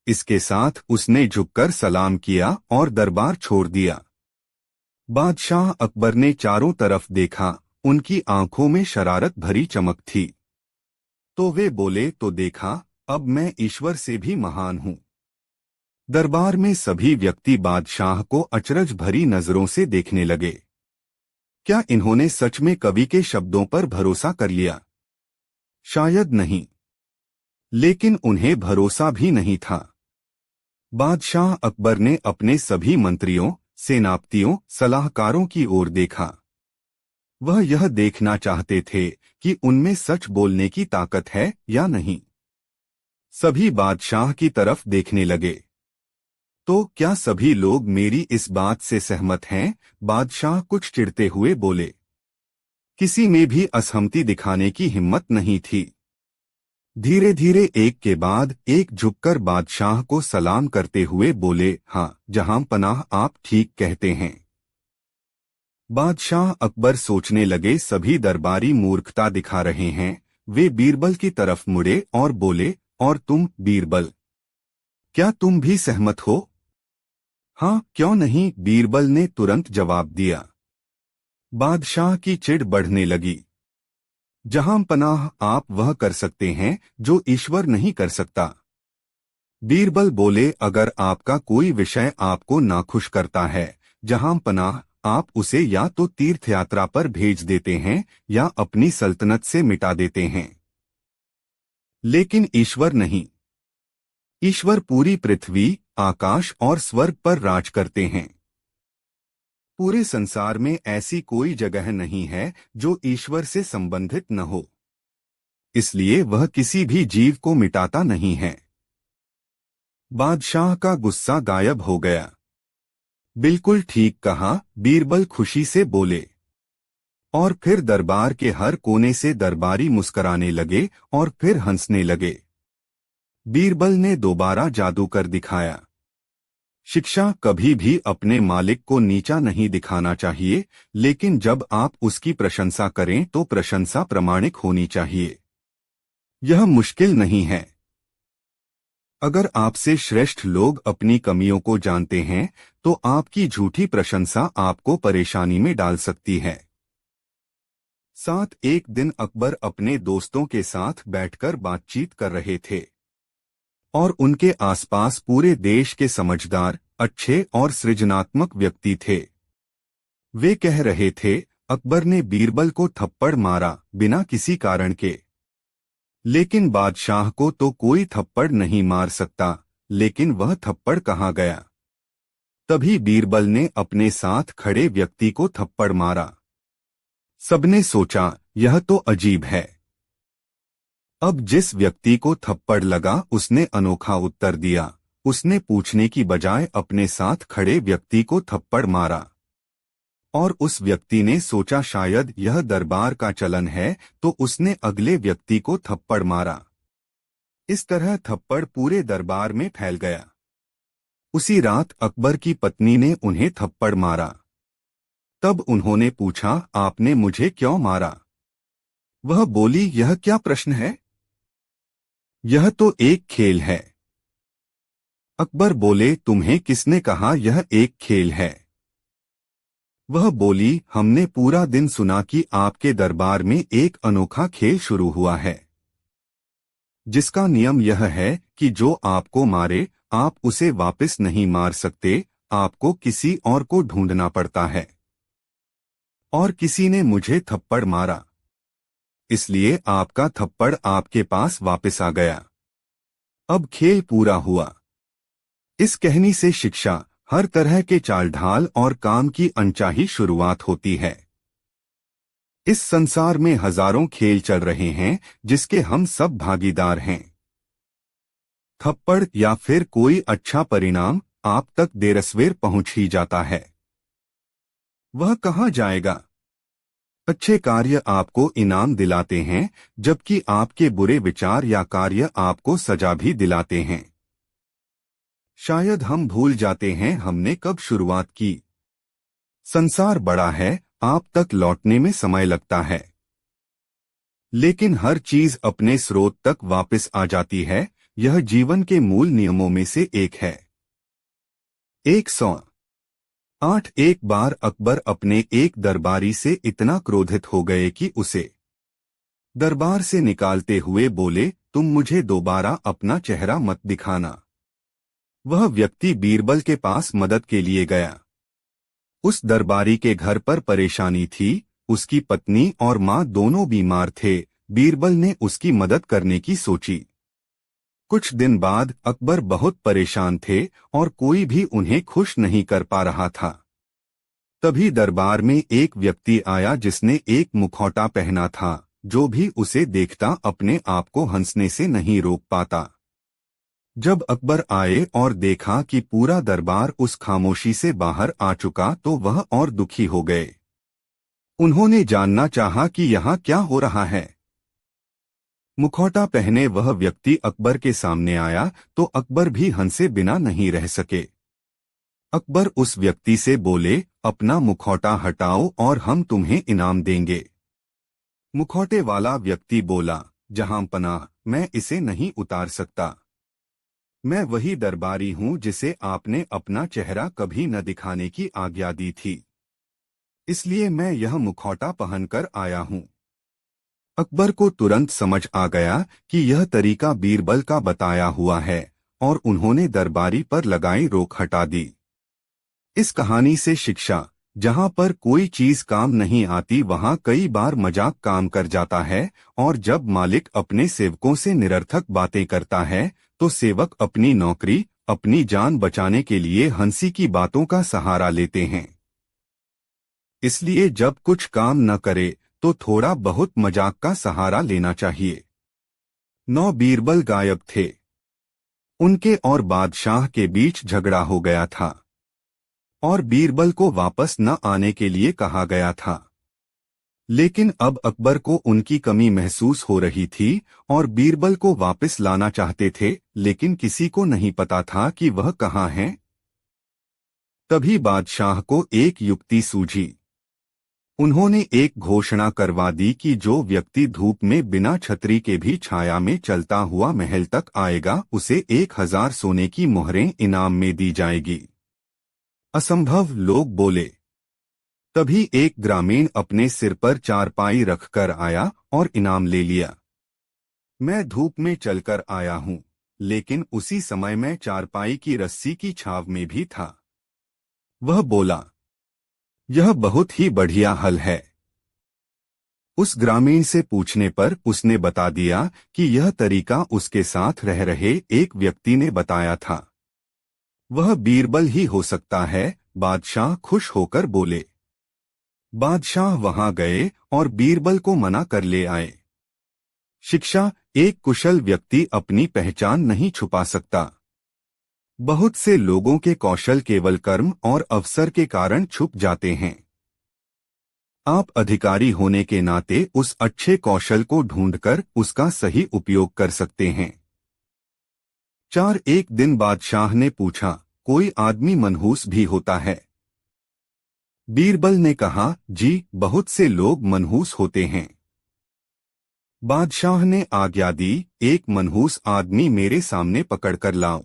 इसके साथ उसने झुककर सलाम किया और दरबार छोड़ दिया। बादशाह अकबर ने चारों तरफ देखा, उनकी आंखों में शरारत भरी चमक थी। तो वे बोले, तो देखा, अब मैं ईश्वर से भी महान हूँ। दरबार में सभी व्यक्ति बादशाह को अचरज भरी नजरों से देखने लगे। क्या इन्होंने सच में कवि के शब्दों पर भरोसा कर लिया? शायद नहीं, लेकिन उन्हें भरोसा भी नहीं था। बादशाह अकबर ने अपने सभी मंत्रियों, सेनापतियों, सलाहकारों की ओर देखा। वह यह देखना चाहते थे कि उनमें सच बोलने की ताकत है या नहीं। सभी बादशाह की तरफ देखने लगे। तो क्या सभी लोग मेरी इस बात से सहमत हैं? बादशाह कुछ चिढ़ते हुए बोले। किसी में भी असहमति दिखाने की हिम्मत नहीं थी। धीरे धीरे एक के बाद एक झुककर बादशाह को सलाम करते हुए बोले, हाँ जहां पनाह, आप ठीक कहते हैं। बादशाह अकबर सोचने लगे, सभी दरबारी मूर्खता दिखा रहे हैं। वे बीरबल की तरफ मुड़े और बोले, और तुम बीरबल, क्या तुम भी सहमत हो? हाँ क्यों नहीं, बीरबल ने तुरंत जवाब दिया। बादशाह की चिढ़ बढ़ने लगी। जहां पनाह, आप वह कर सकते हैं जो ईश्वर नहीं कर सकता। बीरबल बोले, अगर आपका कोई विषय आपको नाखुश करता है, जहां पनाह, आप उसे या तो तीर्थयात्रा पर भेज देते हैं या अपनी सल्तनत से मिटा देते हैं। लेकिन ईश्वर नहीं। ईश्वर पूरी पृथ्वी, आकाश और स्वर्ग पर राज करते हैं। पूरे संसार में ऐसी कोई जगह नहीं है जो ईश्वर से संबंधित न हो। इसलिए वह किसी भी जीव को मिटाता नहीं है। बादशाह का गुस्सा गायब हो गया। बिल्कुल ठीक कहा, बीरबल खुशी से बोले। और फिर दरबार के हर कोने से दरबारी मुस्कराने लगे और फिर हंसने लगे। बीरबल ने दोबारा जादू कर दिखाया। शिक्षा कभी भी अपने मालिक को नीचा नहीं दिखाना चाहिए, लेकिन जब आप उसकी प्रशंसा करें तो प्रशंसा प्रामाणिक होनी चाहिए। यह मुश्किल नहीं है। अगर आपसे श्रेष्ठ लोग अपनी कमियों को जानते हैं तो आपकी झूठी प्रशंसा आपको परेशानी में डाल सकती है। एक दिन अकबर अपने दोस्तों के साथ बैठकर बातचीत कर रहे थे और उनके आसपास पूरे देश के समझदार, अच्छे और सृजनात्मक व्यक्ति थे। वे कह रहे थे, अकबर ने बीरबल को थप्पड़ मारा बिना किसी कारण के। लेकिन बादशाह को तो कोई थप्पड़ नहीं मार सकता, लेकिन वह थप्पड़ कहाँ गया? तभी बीरबल ने अपने साथ खड़े व्यक्ति को थप्पड़ मारा। सबने सोचा, यह तो अजीब है। अब जिस व्यक्ति को थप्पड़ लगा उसने अनोखा उत्तर दिया। उसने पूछने की बजाय अपने साथ खड़े व्यक्ति को थप्पड़ मारा। और उस व्यक्ति ने सोचा शायद यह दरबार का चलन है, तो उसने अगले व्यक्ति को थप्पड़ मारा। इस तरह थप्पड़ पूरे दरबार में फैल गया। उसी रात अकबर की पत्नी ने उन्हें थप्पड़ मारा। तब उन्होंने पूछा, आपने मुझे क्यों मारा? वह बोली, यह क्या प्रश्न है? यह तो एक खेल है। अकबर बोले, तुम्हें किसने कहा यह एक खेल है? वह बोली, हमने पूरा दिन सुना कि आपके दरबार में एक अनोखा खेल शुरू हुआ है, जिसका नियम यह है कि जो आपको मारे आप उसे वापस नहीं मार सकते, आपको किसी और को ढूंढना पड़ता है। और किसी ने मुझे थप्पड़ मारा, इसलिए आपका थप्पड़ आपके पास वापस आ गया। अब खेल पूरा हुआ। इस कहानी से शिक्षा, हर तरह के चाल ढाल और काम की अनचाही शुरुआत होती है। इस संसार में हजारों खेल चल रहे हैं जिसके हम सब भागीदार हैं। थप्पड़ या फिर कोई अच्छा परिणाम आप तक देरसवेर पहुंच ही जाता है। वह कहाँ जाएगा? अच्छे कार्य आपको इनाम दिलाते हैं, जबकि आपके बुरे विचार या कार्य आपको सजा भी दिलाते हैं। शायद हम भूल जाते हैं हमने कब शुरुआत की। संसार बड़ा है, आप तक लौटने में समय लगता है, लेकिन हर चीज अपने स्रोत तक वापस आ जाती है। यह जीवन के मूल नियमों में से एक है। 108 एक बार अकबर अपने एक दरबारी से इतना क्रोधित हो गए कि उसे दरबार से निकालते हुए बोले, तुम मुझे दोबारा अपना चेहरा मत दिखाना। वह व्यक्ति बीरबल के पास मदद के लिए गया। उस दरबारी के घर पर परेशानी थी, उसकी पत्नी और मां दोनों बीमार थे। बीरबल ने उसकी मदद करने की सोची। कुछ दिन बाद अकबर बहुत परेशान थे और कोई भी उन्हें खुश नहीं कर पा रहा था। तभी दरबार में एक व्यक्ति आया जिसने एक मुखौटा पहना था। जो भी उसे देखता अपने आप को हंसने से नहीं रोक पाता। जब अकबर आए और देखा कि पूरा दरबार उस खामोशी से बाहर आ चुका तो वह और दुखी हो गए। उन्होंने जानना चाहा कि यहाँ क्या हो रहा है। मुखौटा पहने वह व्यक्ति अकबर के सामने आया तो अकबर भी हंसे बिना नहीं रह सके। अकबर उस व्यक्ति से बोले, अपना मुखौटा हटाओ और हम तुम्हें इनाम देंगे। मुखौटे वाला व्यक्ति बोला, जहां पनाह, मैं इसे नहीं उतार सकता। मैं वही दरबारी हूं जिसे आपने अपना चेहरा कभी न दिखाने की आज्ञा दी थी, इसलिए मैं यह मुखौटा पहनकर आया हूं। अकबर को तुरंत समझ आ गया कि यह तरीका बीरबल का बताया हुआ है और उन्होंने दरबारी पर लगाई रोक हटा दी। इस कहानी से शिक्षा, जहां पर कोई चीज काम नहीं आती वहां कई बार मजाक काम कर जाता है, और जब मालिक अपने सेवकों से निरर्थक बातें करता है तो सेवक अपनी नौकरी, अपनी जान बचाने के लिए हंसी की बातों का सहारा लेते हैं। इसलिए जब कुछ काम न करे तो थोड़ा बहुत मजाक का सहारा लेना चाहिए। 9 बीरबल गायब थे। उनके और बादशाह के बीच झगड़ा हो गया था और बीरबल को वापस न आने के लिए कहा गया था। लेकिन अब अकबर को उनकी कमी महसूस हो रही थी और बीरबल को वापस लाना चाहते थे, लेकिन किसी को नहीं पता था कि वह कहाँ है। तभी बादशाह को एक युक्ति सूझी। उन्होंने एक घोषणा करवा दी कि जो व्यक्ति धूप में बिना छतरी के भी छाया में चलता हुआ महल तक आएगा उसे 1000 सोने की मोहरें इनाम में दी जाएगी। असंभव, लोग बोले। तभी एक ग्रामीण अपने सिर पर चारपाई रखकर आया और इनाम ले लिया। मैं धूप में चलकर आया हूँ, लेकिन उसी समय मैं चारपाई की रस्सी की छाव में भी था। वह बोला, यह बहुत ही बढ़िया हल है। उस ग्रामीण से पूछने पर उसने बता दिया कि यह तरीका उसके साथ रह रहे एक व्यक्ति ने बताया था। वह बीरबल ही हो सकता है। बादशाह खुश होकर बोले। बादशाह वहां गए और बीरबल को मना कर ले आए। शिक्षा, एक कुशल व्यक्ति अपनी पहचान नहीं छुपा सकता। बहुत से लोगों के कौशल केवल कर्म और अवसर के कारण छुप जाते हैं। आप अधिकारी होने के नाते उस अच्छे कौशल को ढूंढकर उसका सही उपयोग कर सकते हैं। 4 एक दिन बादशाह ने पूछा, कोई आदमी मनहूस भी होता है? बीरबल ने कहा, जी, बहुत से लोग मनहूस होते हैं। बादशाह ने आज्ञा दी, एक मनहूस आदमी मेरे सामने पकड़कर लाओ।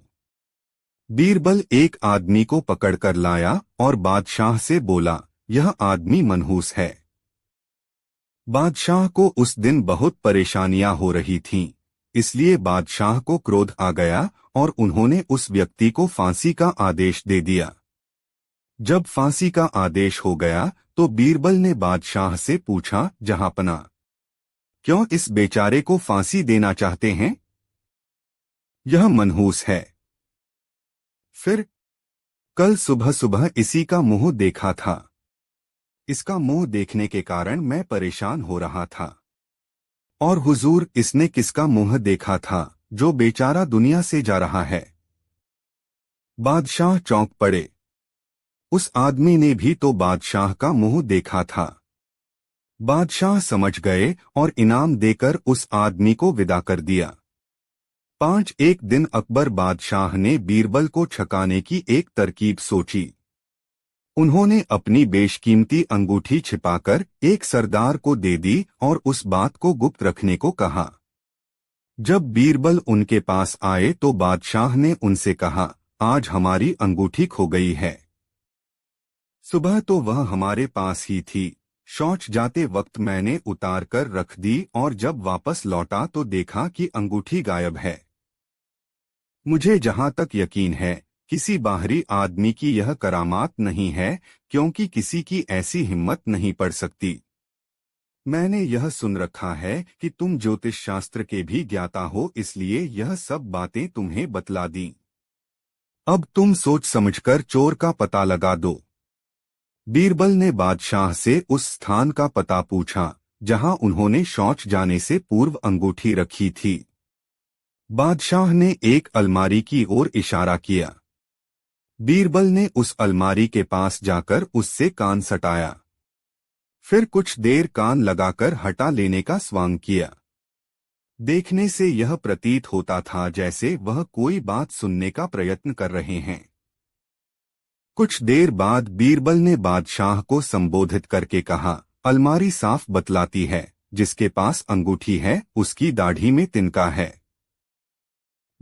बीरबल एक आदमी को पकड़कर लाया और बादशाह से बोला, यह आदमी मनहूस है। बादशाह को उस दिन बहुत परेशानियां हो रही थीं, इसलिए बादशाह को क्रोध आ गया और उन्होंने उस व्यक्ति को फांसी का आदेश दे दिया। जब फांसी का आदेश हो गया तो बीरबल ने बादशाह से पूछा, जहांपना, क्यों इस बेचारे को फांसी देना चाहते हैं? यह मनहूस है। फिर कल सुबह सुबह इसी का मुंह देखा था। इसका मुंह देखने के कारण मैं परेशान हो रहा था। और हुजूर, इसने किसका मुंह देखा था जो बेचारा दुनिया से जा रहा है? बादशाह चौंक पड़े। उस आदमी ने भी तो बादशाह का मुंह देखा था। बादशाह समझ गए और इनाम देकर उस आदमी को विदा कर दिया। एक दिन अकबर बादशाह ने बीरबल को छकाने की एक तरकीब सोची। उन्होंने अपनी बेशकीमती अंगूठी छिपाकर एक सरदार को दे दी और उस बात को गुप्त रखने को कहा। जब बीरबल उनके पास आए तो बादशाह ने उनसे कहा, आज हमारी अंगूठी खो गई है। सुबह तो वह हमारे पास ही थी, शौच जाते वक्त मैंने उतार कर रख दी और जब वापस लौटा तो देखा कि अंगूठी गायब है। मुझे जहां तक यकीन है, किसी बाहरी आदमी की यह करामात नहीं है, क्योंकि किसी की ऐसी हिम्मत नहीं पड़ सकती। मैंने यह सुन रखा है कि तुम ज्योतिष शास्त्र के भी ज्ञाता हो, इसलिए यह सब बातें तुम्हें बतला दी। अब तुम सोच समझकर चोर का पता लगा दो। बीरबल ने बादशाह से उस स्थान का पता पूछा जहां उन्होंने शौच जाने से पूर्व अंगूठी रखी थी। बादशाह ने एक अलमारी की ओर इशारा किया। बीरबल ने उस अलमारी के पास जाकर उससे कान सटाया। फिर कुछ देर कान लगाकर हटा लेने का स्वांग किया। देखने से यह प्रतीत होता था जैसे वह कोई बात सुनने का प्रयत्न कर रहे हैं। कुछ देर बाद बीरबल ने बादशाह को संबोधित करके कहा, अलमारी साफ बतलाती है, जिसके पास अंगूठी है उसकी दाढ़ी में तिनका है।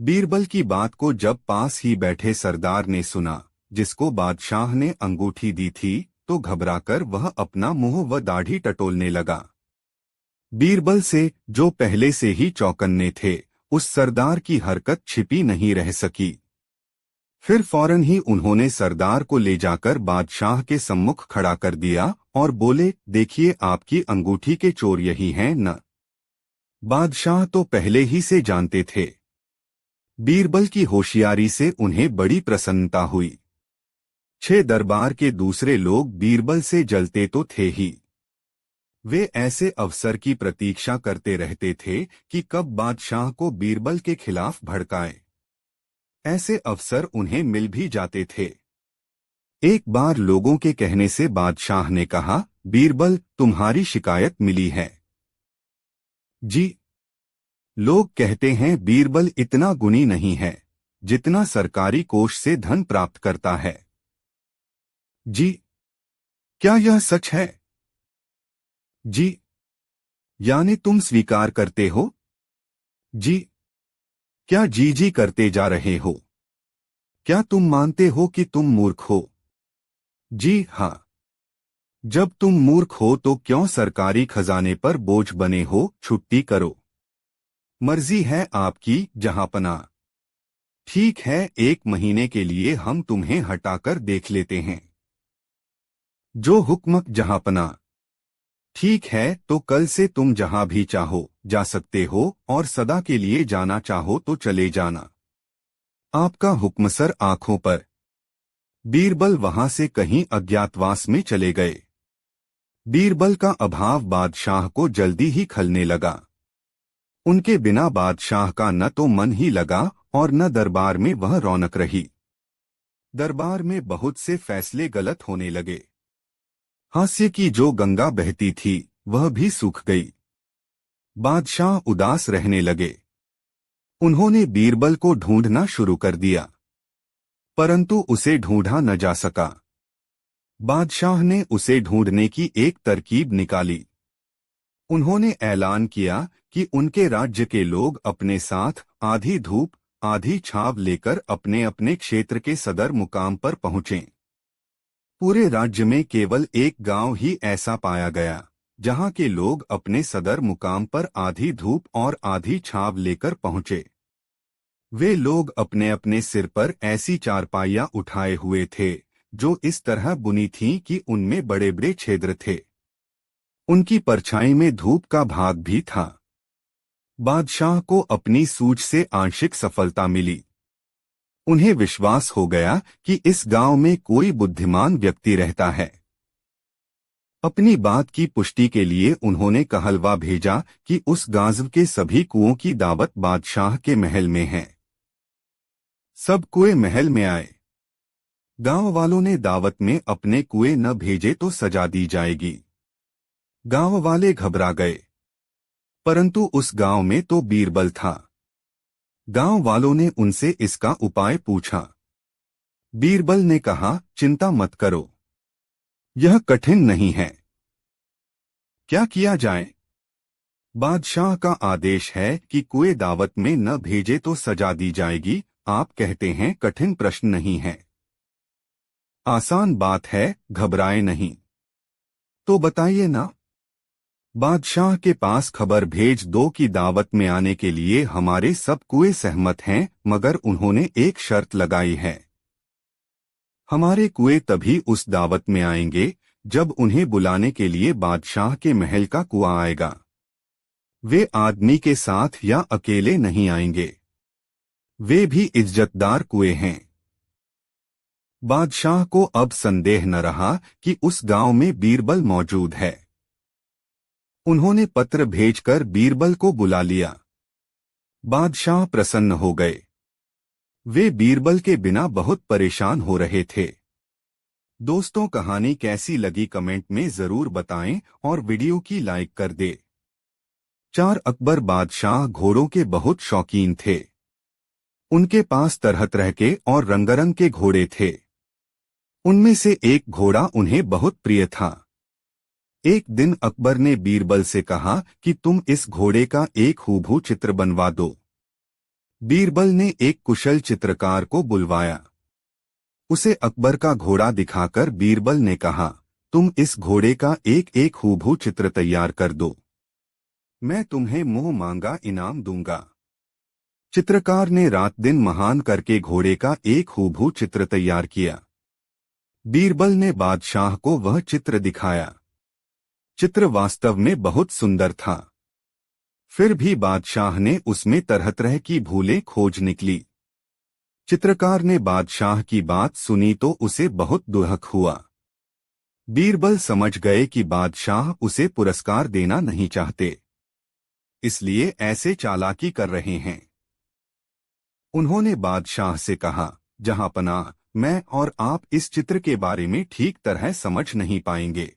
बीरबल की बात को जब पास ही बैठे सरदार ने सुना, जिसको बादशाह ने अंगूठी दी थी, तो घबराकर वह अपना मुंह व दाढ़ी टटोलने लगा। बीरबल से, जो पहले से ही चौकन्ने थे, उस सरदार की हरकत छिपी नहीं रह सकी। फिर फौरन ही उन्होंने सरदार को ले जाकर बादशाह के सम्मुख खड़ा कर दिया और बोले, देखिए आपकी अंगूठी के चोर यही हैं न? बादशाह तो पहले ही से जानते थे। बीरबल की होशियारी से उन्हें बड़ी प्रसन्नता हुई। 6 दरबार के दूसरे लोग बीरबल से जलते तो थे ही। वे ऐसे अवसर की प्रतीक्षा करते रहते थे कि कब बादशाह को बीरबल के खिलाफ भड़काएं। ऐसे अवसर उन्हें मिल भी जाते थे। एक बार लोगों के कहने से बादशाह ने कहा, बीरबल, तुम्हारी शिकायत मिली है। जी, लोग कहते हैं बीरबल इतना गुणी नहीं है जितना सरकारी कोष से धन प्राप्त करता है। जी, क्या यह सच है? जी, यानी तुम स्वीकार करते हो? जी, क्या जी जी करते जा रहे हो? क्या तुम मानते हो कि तुम मूर्ख हो? जी हाँ। जब तुम मूर्ख हो तो क्यों सरकारी खजाने पर बोझ बने हो? छुट्टी करो। मर्जी है आपकी, जहांपना। ठीक है, 1 महीने के लिए हम तुम्हें हटाकर देख लेते हैं। जो हुक्म, जहांपना। ठीक है, तो कल से तुम जहां भी चाहो जा सकते हो और सदा के लिए जाना चाहो तो चले जाना। आपका हुक्म सर। आंखों पर। बीरबल वहां से कहीं अज्ञातवास में चले गए। बीरबल का अभाव बादशाह को जल्दी ही खलने लगा। उनके बिना बादशाह का न तो मन ही लगा और न दरबार में वह रौनक रही। दरबार में बहुत से फैसले गलत होने लगे। हास्य की जो गंगा बहती थी वह भी सूख गई। बादशाह उदास रहने लगे। उन्होंने बीरबल को ढूंढना शुरू कर दिया, परंतु उसे ढूंढा न जा सका। बादशाह ने उसे ढूंढने की एक तरकीब निकाली। उन्होंने ऐलान किया कि उनके राज्य के लोग अपने साथ आधी धूप आधी छाव लेकर अपने अपने क्षेत्र के सदर मुकाम पर पहुंचें। पूरे राज्य में केवल एक गांव ही ऐसा पाया गया जहां के लोग अपने सदर मुकाम पर आधी धूप और आधी छाव लेकर पहुंचे। वे लोग अपने अपने सिर पर ऐसी चारपाइयां उठाए हुए थे जो इस तरह बुनी थीं कि उनमें बड़े बड़े छिद्र थे। उनकी परछाई में धूप का भाग भी था। बादशाह को अपनी सूझ से आंशिक सफलता मिली। उन्हें विश्वास हो गया कि इस गांव में कोई बुद्धिमान व्यक्ति रहता है। अपनी बात की पुष्टि के लिए उन्होंने कहलवा भेजा कि उस गाज़व के सभी कुओं की दावत बादशाह के महल में है। सब कुएं महल में आए। गांव वालों ने दावत में अपने कुएं न भेजे तो सजा दी जाएगी। गांव वाले घबरा गए, परंतु उस गांव में तो बीरबल था। गांव वालों ने उनसे इसका उपाय पूछा। बीरबल ने कहा, चिंता मत करो, यह कठिन नहीं है। क्या किया जाए? बादशाह का आदेश है कि कुएं दावत में न भेजे तो सजा दी जाएगी। आप कहते हैं कठिन प्रश्न नहीं है। आसान बात है, घबराए नहीं। तो बताइए ना। बादशाह के पास खबर भेज दो कि दावत में आने के लिए हमारे सब कुएं सहमत हैं, मगर उन्होंने एक शर्त लगाई है। हमारे कुएं तभी उस दावत में आएंगे जब उन्हें बुलाने के लिए बादशाह के महल का कुआं आएगा। वे आदमी के साथ या अकेले नहीं आएंगे। वे भी इज्जतदार कुएं हैं। बादशाह को अब संदेह न रहा कि उस गांव में बीरबल मौजूद है। उन्होंने पत्र भेजकर बीरबल को बुला लिया। बादशाह प्रसन्न हो गए। वे बीरबल के बिना बहुत परेशान हो रहे थे। दोस्तों, कहानी कैसी लगी कमेंट में जरूर बताएं और वीडियो की लाइक कर दे। 4 अकबर बादशाह घोड़ों के बहुत शौकीन थे। उनके पास तरह तरह के और रंगरंग के घोड़े थे। उनमें से एक घोड़ा उन्हें बहुत प्रिय था। एक दिन अकबर ने बीरबल से कहा कि तुम इस घोड़े का एक हूबहू चित्र बनवा दो। बीरबल ने एक कुशल चित्रकार को बुलवाया। उसे अकबर का घोड़ा दिखाकर बीरबल ने कहा, तुम इस घोड़े का एक एक हूबहू चित्र तैयार कर दो, मैं तुम्हें मुंह मांगा इनाम दूंगा। चित्रकार ने रात दिन महान करके घोड़े का एक हूबहू चित्र तैयार किया। बीरबल ने बादशाह को वह चित्र दिखाया। चित्र वास्तव में बहुत सुंदर था। फिर भी बादशाह ने उसमें तरह तरह की भूलें खोज निकली। चित्रकार ने बादशाह की बात सुनी तो उसे बहुत दुख हुआ। बीरबल समझ गए कि बादशाह उसे पुरस्कार देना नहीं चाहते, इसलिए ऐसे चालाकी कर रहे हैं। उन्होंने बादशाह से कहा, जहांपनाह, मैं और आप इस चित्र के बारे में ठीक तरह समझ नहीं पाएंगे।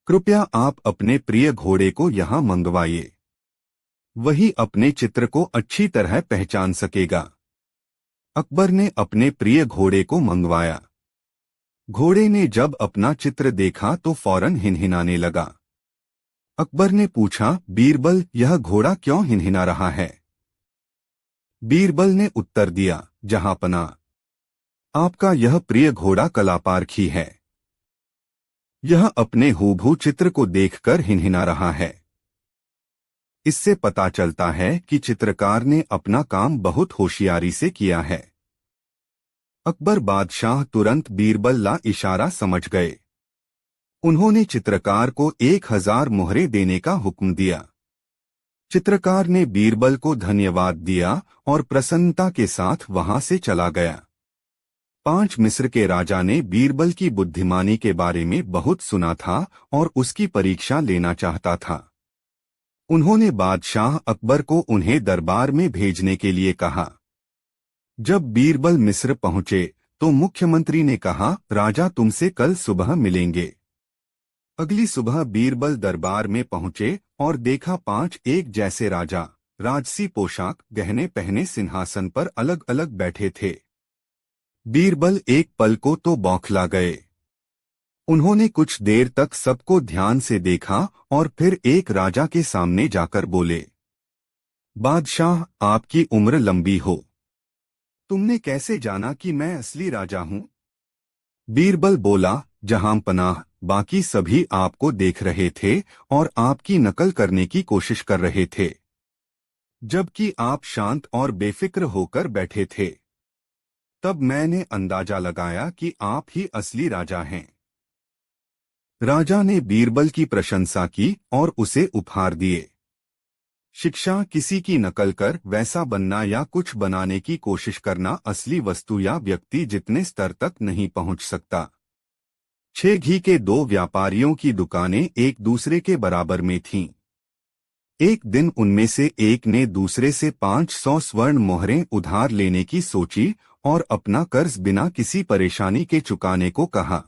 कृपया आप अपने प्रिय घोड़े को यहाँ मंगवाइए। वही अपने चित्र को अच्छी तरह पहचान सकेगा। अकबर ने अपने प्रिय घोड़े को मंगवाया। घोड़े ने जब अपना चित्र देखा तो फौरन हिनहिनाने लगा। अकबर ने पूछा, बीरबल, यह घोड़ा क्यों हिनहिना रहा है? बीरबल ने उत्तर दिया, जहांपनाह, आपका यह प्रिय घोड़ा कलापारखी है। यह अपने हूबहू चित्र को देखकर हिनहिना रहा है। इससे पता चलता है कि चित्रकार ने अपना काम बहुत होशियारी से किया है। अकबर बादशाह तुरंत बीरबल ला इशारा समझ गए। उन्होंने चित्रकार को 1000 मुहरें देने का हुक्म दिया। चित्रकार ने बीरबल को धन्यवाद दिया और प्रसन्नता के साथ वहां से चला गया। 5 मिस्र के राजा ने बीरबल की बुद्धिमानी के बारे में बहुत सुना था और उसकी परीक्षा लेना चाहता था। उन्होंने बादशाह अकबर को उन्हें दरबार में भेजने के लिए कहा। जब बीरबल मिस्र पहुंचे तो मुख्यमंत्री ने कहा, राजा तुमसे कल सुबह मिलेंगे। अगली सुबह बीरबल दरबार में पहुंचे और देखा 5 एक जैसे राजा राजसी पोशाक गहने पहने सिंहासन पर अलग अलग बैठे थे। बीरबल एक पल को तो बौखला गए। उन्होंने कुछ देर तक सबको ध्यान से देखा और फिर एक राजा के सामने जाकर बोले, बादशाह, आपकी उम्र लंबी हो। तुमने कैसे जाना कि मैं असली राजा हूँ? बीरबल बोला, जहां पनाह, बाकी सभी आपको देख रहे थे और आपकी नकल करने की कोशिश कर रहे थे, जबकि आप शांत और बेफिक्र होकर बैठे थे। तब मैंने अंदाजा लगाया कि आप ही असली राजा हैं। राजा ने बीरबल की प्रशंसा की और उसे उपहार दिए। शिक्षा, किसी की नकल कर वैसा बनना या कुछ बनाने की कोशिश करना असली वस्तु या व्यक्ति जितने स्तर तक नहीं पहुंच सकता। 6 घी के 2 व्यापारियों की दुकानें एक दूसरे के बराबर में थीं। एक दिन उनमें से एक ने दूसरे से 500 स्वर्ण मोहरें उधार लेने की सोची और अपना कर्ज बिना किसी परेशानी के चुकाने को कहा।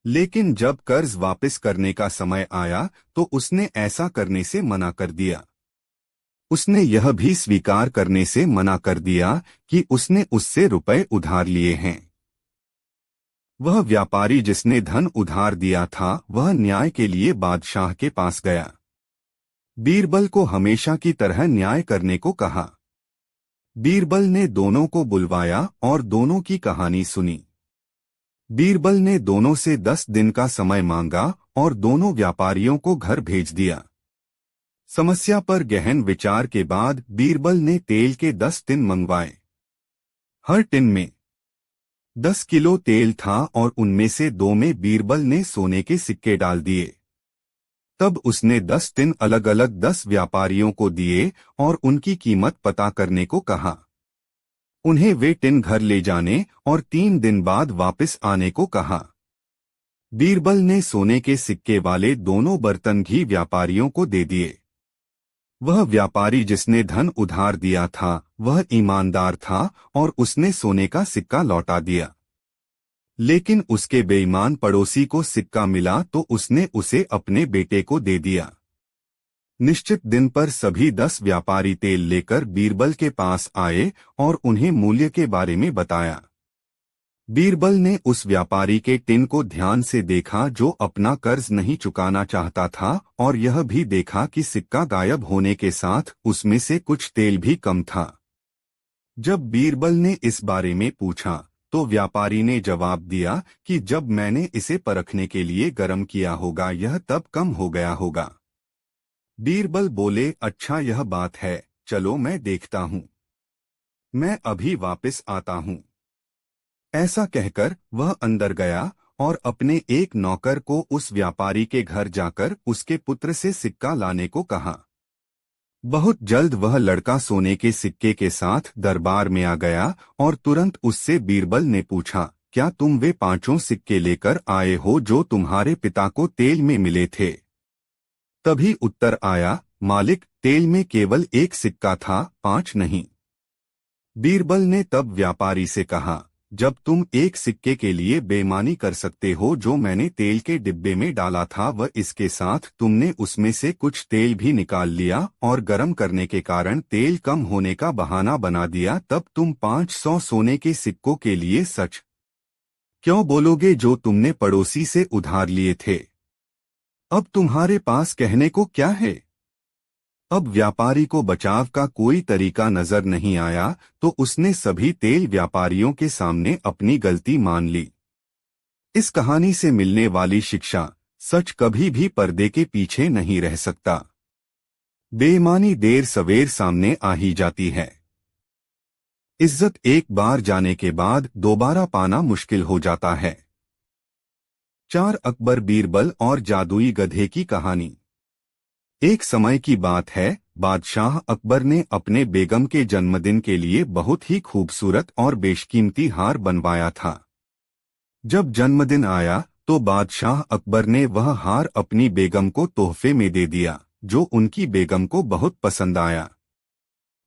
लेकिन जब कर्ज वापस करने का समय आया तो उसने ऐसा करने से मना कर दिया। उसने यह भी स्वीकार करने से मना कर दिया कि उसने उससे रुपए उधार लिए हैं। वह व्यापारी जिसने धन उधार दिया था वह न्याय के लिए बादशाह के पास गया। बीरबल को हमेशा की तरह न्याय करने को कहा। बीरबल ने दोनों को बुलवाया और दोनों की कहानी सुनी। बीरबल ने दोनों से 10 दिन का समय मांगा और दोनों व्यापारियों को घर भेज दिया। समस्या पर गहन विचार के बाद बीरबल ने तेल के 10 टिन मंगवाए। हर टिन में 10 किलो तेल था और उनमें से 2 में बीरबल ने सोने के सिक्के डाल दिए। तब उसने 10 टिन अलग अलग 10 व्यापारियों को दिए और उनकी कीमत पता करने को कहा। उन्हें वे टिन घर ले जाने और 3 दिन बाद वापस आने को कहा। बीरबल ने सोने के सिक्के वाले दोनों बर्तन घी व्यापारियों को दे दिए। वह व्यापारी जिसने धन उधार दिया था वह ईमानदार था और उसने सोने का सिक्का लौटा दिया। लेकिन उसके बेईमान पड़ोसी को सिक्का मिला तो उसने उसे अपने बेटे को दे दिया। निश्चित दिन पर सभी 10 व्यापारी तेल लेकर बीरबल के पास आए और उन्हें मूल्य के बारे में बताया। बीरबल ने उस व्यापारी के टिन को ध्यान से देखा जो अपना कर्ज नहीं चुकाना चाहता था और यह भी देखा कि सिक्का गायब होने के साथ उसमें से कुछ तेल भी कम था। जब बीरबल ने इस बारे में पूछा तो व्यापारी ने जवाब दिया कि जब मैंने इसे परखने के लिए गर्म किया होगा यह तब कम हो गया होगा। बीरबल बोले, अच्छा यह बात है, चलो मैं देखता हूँ। मैं अभी वापस आता हूँ। ऐसा कहकर वह अंदर गया और अपने एक नौकर को उस व्यापारी के घर जाकर उसके पुत्र से सिक्का लाने को कहा। बहुत जल्द वह लड़का सोने के सिक्के के साथ दरबार में आ गया और तुरंत उससे बीरबल ने पूछा, क्या तुम वे 5 सिक्के लेकर आए हो जो तुम्हारे पिता को तेल में मिले थे? तभी उत्तर आया, मालिक, तेल में केवल 1 सिक्का था, 5 नहीं। बीरबल ने तब व्यापारी से कहा, जब तुम 1 सिक्के के लिए बेईमानी कर सकते हो जो मैंने तेल के डिब्बे में डाला था वह इसके साथ तुमने उसमें से कुछ तेल भी निकाल लिया और गर्म करने के कारण तेल कम होने का बहाना बना दिया, तब तुम 500 सोने के सिक्कों के लिए सच क्यों बोलोगे जो तुमने पड़ोसी से उधार लिए थे? अब तुम्हारे पास कहने को क्या है? अब व्यापारी को बचाव का कोई तरीका नजर नहीं आया तो उसने सभी तेल व्यापारियों के सामने अपनी गलती मान ली। इस कहानी से मिलने वाली शिक्षा, सच कभी भी पर्दे के पीछे नहीं रह सकता। बेईमानी देर सवेर सामने आ ही जाती है। इज्जत एक बार जाने के बाद दोबारा पाना मुश्किल हो जाता है। 4 अकबर बीरबल और जादुई गधे की कहानी। एक समय की बात है, बादशाह अकबर ने अपने बेगम के जन्मदिन के लिए बहुत ही खूबसूरत और बेशकीमती हार बनवाया था। जब जन्मदिन आया तो बादशाह अकबर ने वह हार अपनी बेगम को तोहफे में दे दिया, जो उनकी बेगम को बहुत पसंद आया।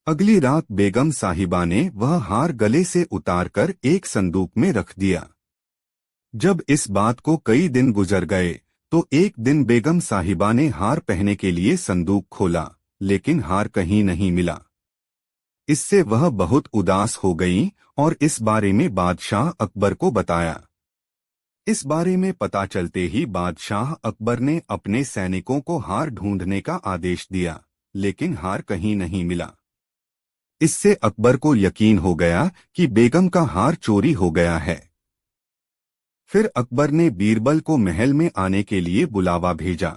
अगली रात बेगम साहिबा ने वह हार गले से उतारकर एक संदूक में रख दिया। जब इस बात को कई दिन गुजर गए तो एक दिन बेगम साहिबा ने हार पहनने के लिए संदूक खोला, लेकिन हार कहीं नहीं मिला। इससे वह बहुत उदास हो गईं और इस बारे में बादशाह अकबर को बताया। इस बारे में पता चलते ही बादशाह अकबर ने अपने सैनिकों को हार ढूंढने का आदेश दिया, लेकिन हार कहीं नहीं मिला। इससे अकबर को यकीन हो गया कि बेगम का हार चोरी हो गया है। फिर अकबर ने बीरबल को महल में आने के लिए बुलावा भेजा।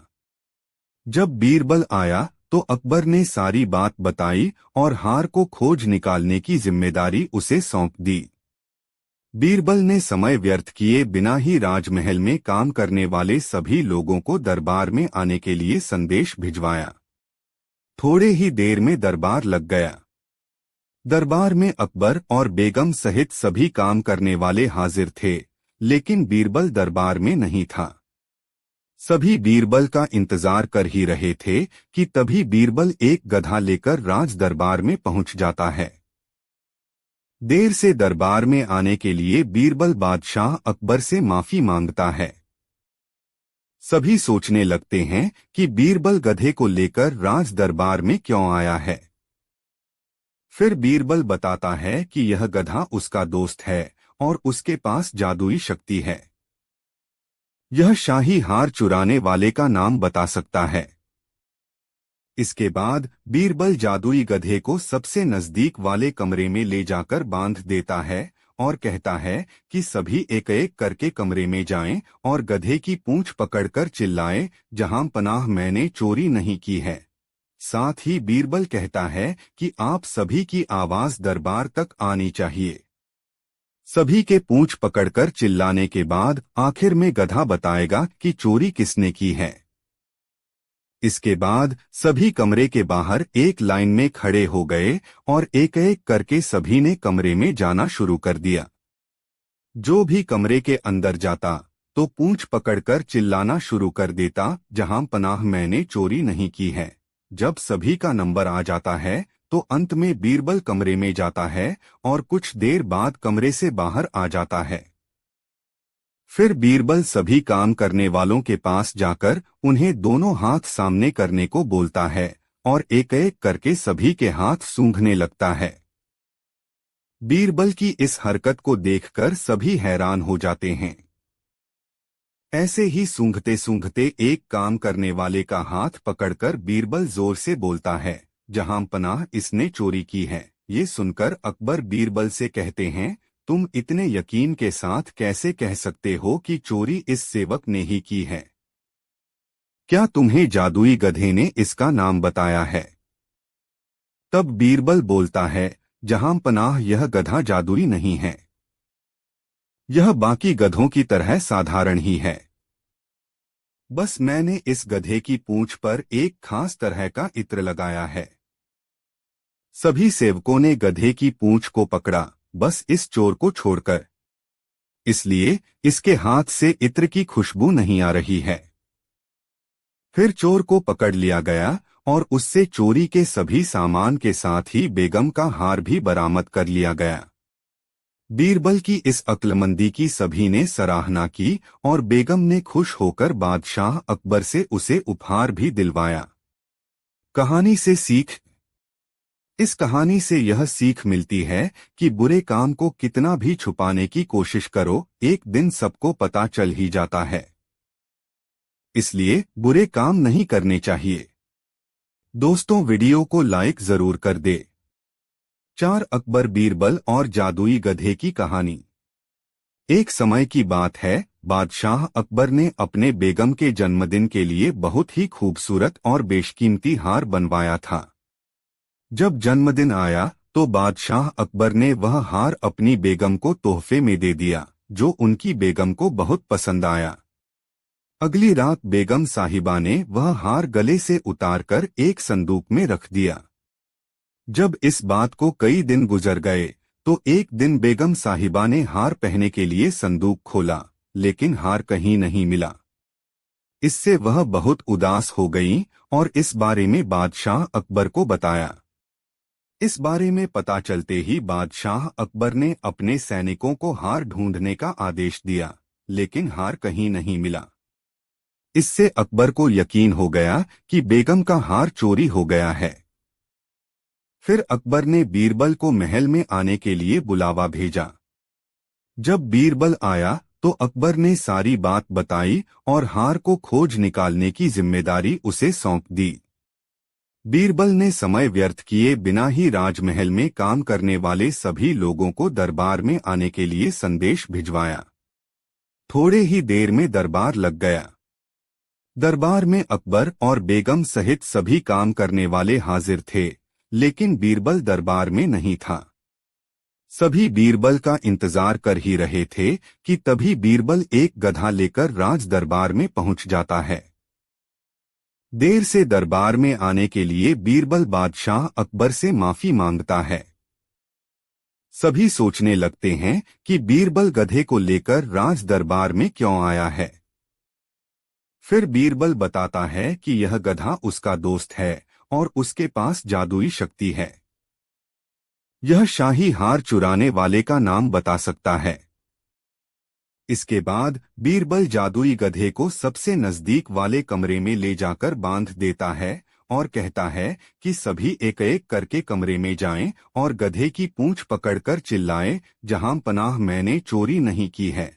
जब बीरबल आया तो अकबर ने सारी बात बताई और हार को खोज निकालने की जिम्मेदारी उसे सौंप दी। बीरबल ने समय व्यर्थ किए बिना ही राजमहल में काम करने वाले सभी लोगों को दरबार में आने के लिए संदेश भिजवाया। थोड़े ही देर में दरबार लग गया। दरबार में अकबर और बेगम सहित सभी काम करने वाले हाजिर थे, लेकिन बीरबल दरबार में नहीं था। सभी बीरबल का इंतजार कर ही रहे थे कि तभी बीरबल एक गधा लेकर राज दरबार में पहुंच जाता है। देर से दरबार में आने के लिए बीरबल बादशाह अकबर से माफी मांगता है। सभी सोचने लगते हैं कि बीरबल गधे को लेकर राज दरबार में क्यों आया है। फिर बीरबल बताता है कि यह गधा उसका दोस्त है और उसके पास जादुई शक्ति है। यह शाही हार चुराने वाले का नाम बता सकता है। इसके बाद बीरबल जादुई गधे को सबसे नजदीक वाले कमरे में ले जाकर बांध देता है और कहता है कि सभी एक एक करके कमरे में जाएं और गधे की पूंछ पकड़कर चिल्लाएं, जहां पनाह मैंने चोरी नहीं की है। साथ ही बीरबल कहता है कि आप सभी की आवाज दरबार तक आनी चाहिए। सभी के पूंछ पकड़कर चिल्लाने के बाद आखिर में गधा बताएगा कि चोरी किसने की है। इसके बाद सभी कमरे के बाहर एक लाइन में खड़े हो गए और एक एक करके सभी ने कमरे में जाना शुरू कर दिया। जो भी कमरे के अंदर जाता तो पूंछ पकड़कर चिल्लाना शुरू कर देता, जहां पनाह मैंने चोरी नहीं की है। जब सभी का नंबर आ जाता है तो अंत में बीरबल कमरे में जाता है और कुछ देर बाद कमरे से बाहर आ जाता है। फिर बीरबल सभी काम करने वालों के पास जाकर उन्हें दोनों हाथ सामने करने को बोलता है और एक एक करके सभी के हाथ सूंघने लगता है। बीरबल की इस हरकत को देखकर सभी हैरान हो जाते हैं। ऐसे ही सूंघते सूंघते एक काम करने वाले का हाथ पकड़कर बीरबल जोर से बोलता है, जहां पनाह इसने चोरी की है। ये सुनकर अकबर बीरबल से कहते हैं, तुम इतने यकीन के साथ कैसे कह सकते हो कि चोरी इस सेवक ने ही की है? क्या तुम्हें जादुई गधे ने इसका नाम बताया है? तब बीरबल बोलता है, जहां पनाह यह गधा जादुई नहीं है। यह बाकी गधों की तरह साधारण ही है। बस मैंने इस गधे की पूंछ पर एक खास तरह का इत्र लगाया है। सभी सेवकों ने गधे की पूंछ को पकड़ा, बस इस चोर को छोड़कर। इसलिए इसके हाथ से इत्र की खुशबू नहीं आ रही है। फिर चोर को पकड़ लिया गया और उससे चोरी के सभी सामान के साथ ही बेगम का हार भी बरामद कर लिया गया। बीरबल की इस अक्लमंदी की सभी ने सराहना की और बेगम ने खुश होकर बादशाह अकबर से उसे उपहार भी दिलवाया। कहानी से सीख। इस कहानी से यह सीख मिलती है कि बुरे काम को कितना भी छुपाने की कोशिश करो, एक दिन सबको पता चल ही जाता है। इसलिए बुरे काम नहीं करने चाहिए। दोस्तों, वीडियो को लाइक जरूर कर दे। 4 अकबर बीरबल और जादुई गधे की कहानी। एक समय की बात है, बादशाह अकबर ने अपने बेगम के जन्मदिन के लिए बहुत ही खूबसूरत और बेशकीमती हार बनवाया था। जब जन्मदिन आया तो बादशाह अकबर ने वह हार अपनी बेगम को तोहफे में दे दिया, जो उनकी बेगम को बहुत पसंद आया। अगली रात बेगम साहिबा ने वह हार गले से उतारकर एक संदूक में रख दिया। जब इस बात को कई दिन गुजर गए तो एक दिन बेगम साहिबा ने हार पहनने के लिए संदूक खोला, लेकिन हार कहीं नहीं मिला। इससे वह बहुत उदास हो गईं और इस बारे में बादशाह अकबर को बताया। इस बारे में पता चलते ही बादशाह अकबर ने अपने सैनिकों को हार ढूंढने का आदेश दिया, लेकिन हार कहीं नहीं मिला। इससे अकबर को यकीन हो गया कि बेगम का हार चोरी हो गया है। फिर अकबर ने बीरबल को महल में आने के लिए बुलावा भेजा। जब बीरबल आया तो अकबर ने सारी बात बताई और हार को खोज निकालने की जिम्मेदारी उसे सौंप दी। बीरबल ने समय व्यर्थ किए बिना ही राजमहल में काम करने वाले सभी लोगों को दरबार में आने के लिए संदेश भिजवाया। थोड़े ही देर में दरबार लग गया। दरबार में अकबर और बेगम सहित सभी काम करने वाले हाजिर थे, लेकिन बीरबल दरबार में नहीं था। सभी बीरबल का इंतजार कर ही रहे थे कि तभी बीरबल एक गधा लेकर राज दरबार में पहुंच जाता है। देर से दरबार में आने के लिए बीरबल बादशाह अकबर से माफी मांगता है। सभी सोचने लगते हैं कि बीरबल गधे को लेकर राज दरबार में क्यों आया है। फिर बीरबल बताता है कि यह गधा उसका दोस्त है और उसके पास जादुई शक्ति है। यह शाही हार चुराने वाले का नाम बता सकता है। इसके बाद बीरबल जादुई गधे को सबसे नजदीक वाले कमरे में ले जाकर बांध देता है और कहता है कि सभी एक एक करके कमरे में जाएं और गधे की पूंछ पकड़कर चिल्लाएं, जहां पनाह मैंने चोरी नहीं की है।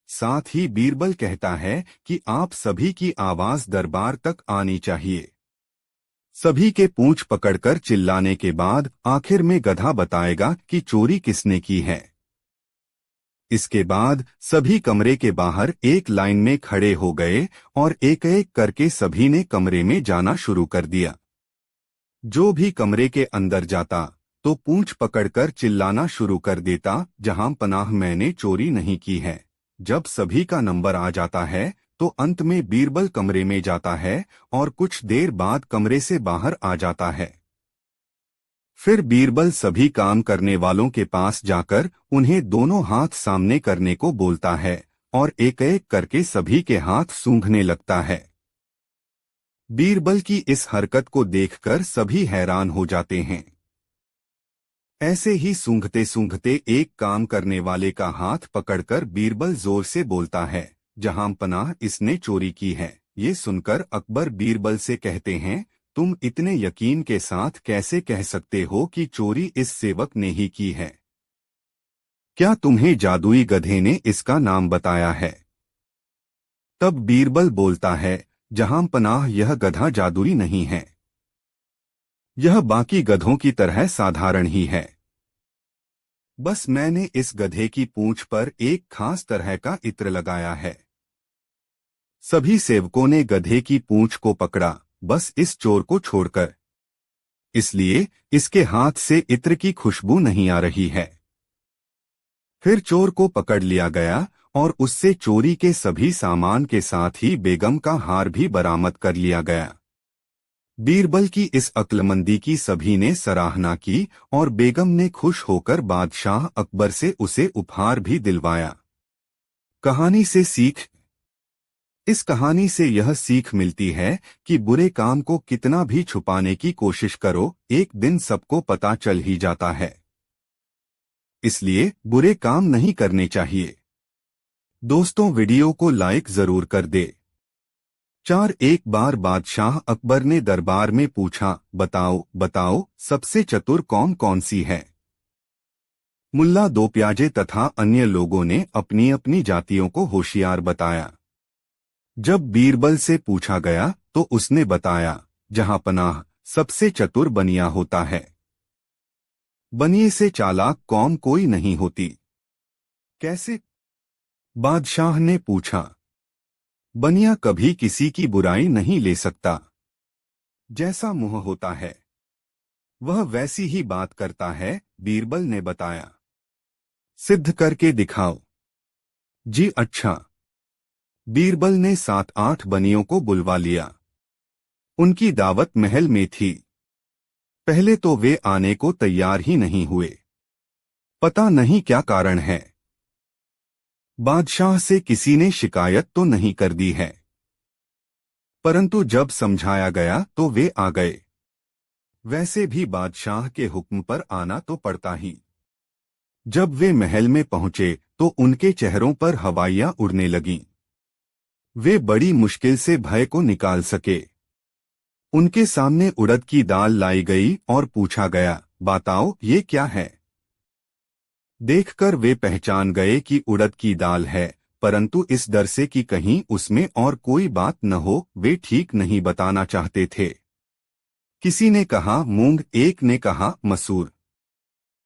साथ ही बीरबल कहता है कि आप सभी की आवाज दरबार तक आनी चाहिए। सभी के पूंछ पकड़कर चिल्लाने के बाद आखिर में गधा बताएगा कि चोरी किसने की है। इसके बाद सभी कमरे के बाहर एक लाइन में खड़े हो गए और एक एक करके सभी ने कमरे में जाना शुरू कर दिया। जो भी कमरे के अंदर जाता तो पूंछ पकड़कर चिल्लाना शुरू कर देता, जहां पनाह मैंने चोरी नहीं की है। जब सभी का नंबर आ जाता है तो अंत में बीरबल कमरे में जाता है और कुछ देर बाद कमरे से बाहर आ जाता है। फिर बीरबल सभी काम करने वालों के पास जाकर उन्हें दोनों हाथ सामने करने को बोलता है और एक एक करके सभी के हाथ सूंघने लगता है। बीरबल की इस हरकत को देखकर सभी हैरान हो जाते हैं। ऐसे ही सूंघते सूंघते एक काम करने वाले का हाथ पकड़कर बीरबल जोर से बोलता है, जहां पनाह इसने चोरी की है। ये सुनकर अकबर बीरबल से कहते हैं, तुम इतने यकीन के साथ कैसे कह सकते हो कि चोरी इस सेवक ने ही की है? क्या तुम्हें जादुई गधे ने इसका नाम बताया है? तब बीरबल बोलता है, जहां पनाह यह गधा जादुई नहीं है। यह बाकी गधों की तरह साधारण ही है। बस मैंने इस गधे की पूंछ पर एक खास तरह का इत्र लगाया है। सभी सेवकों ने गधे की पूंछ को पकड़ा, बस इस चोर को छोड़कर। इसलिए इसके हाथ से इत्र की खुशबू नहीं आ रही है। फिर चोर को पकड़ लिया गया और उससे चोरी के सभी सामान के साथ ही बेगम का हार भी बरामद कर लिया गया। बीरबल की इस अक्लमंदी की सभी ने सराहना की और बेगम ने खुश होकर बादशाह अकबर से उसे उपहार भी दिलवाया। कहानी से सीख। इस कहानी से यह सीख मिलती है कि बुरे काम को कितना भी छुपाने की कोशिश करो, एक दिन सबको पता चल ही जाता है। इसलिए बुरे काम नहीं करने चाहिए। दोस्तों, वीडियो को लाइक जरूर कर दे। 4 एक बार बादशाह अकबर ने दरबार में पूछा, बताओ बताओ सबसे चतुर कौन कौन सी है? मुल्ला दो प्याजे तथा अन्य लोगों ने अपनी अपनी जातियों को होशियार बताया। जब बीरबल से पूछा गया तो उसने बताया, जहां पनाह सबसे चतुर बनिया होता है। बनिए से चालाक कौम कोई नहीं होती। कैसे? बादशाह ने पूछा। बनिया कभी किसी की बुराई नहीं ले सकता। जैसा मुंह होता है वह वैसी ही बात करता है, बीरबल ने बताया। सिद्ध करके दिखाओ। जी अच्छा। बीरबल ने 7-8 बनियों को बुलवा लिया। उनकी दावत महल में थी। पहले तो वे आने को तैयार ही नहीं हुए। पता नहीं क्या कारण है। बादशाह से किसी ने शिकायत तो नहीं कर दी है, परंतु जब समझाया गया तो वे आ गए। वैसे भी बादशाह के हुक्म पर आना तो पड़ता ही। जब वे महल में पहुंचे तो उनके चेहरों पर हवाइयां उड़ने लगीं। वे बड़ी मुश्किल से भय को निकाल सके। उनके सामने उड़द की दाल लाई गई और पूछा गया, बताओ ये क्या है? देखकर वे पहचान गए कि उड़द की दाल है, परंतु इस डर से कि कहीं उसमें और कोई बात न हो, वे ठीक नहीं बताना चाहते थे। किसी ने कहा मूंग, एक ने कहा मसूर,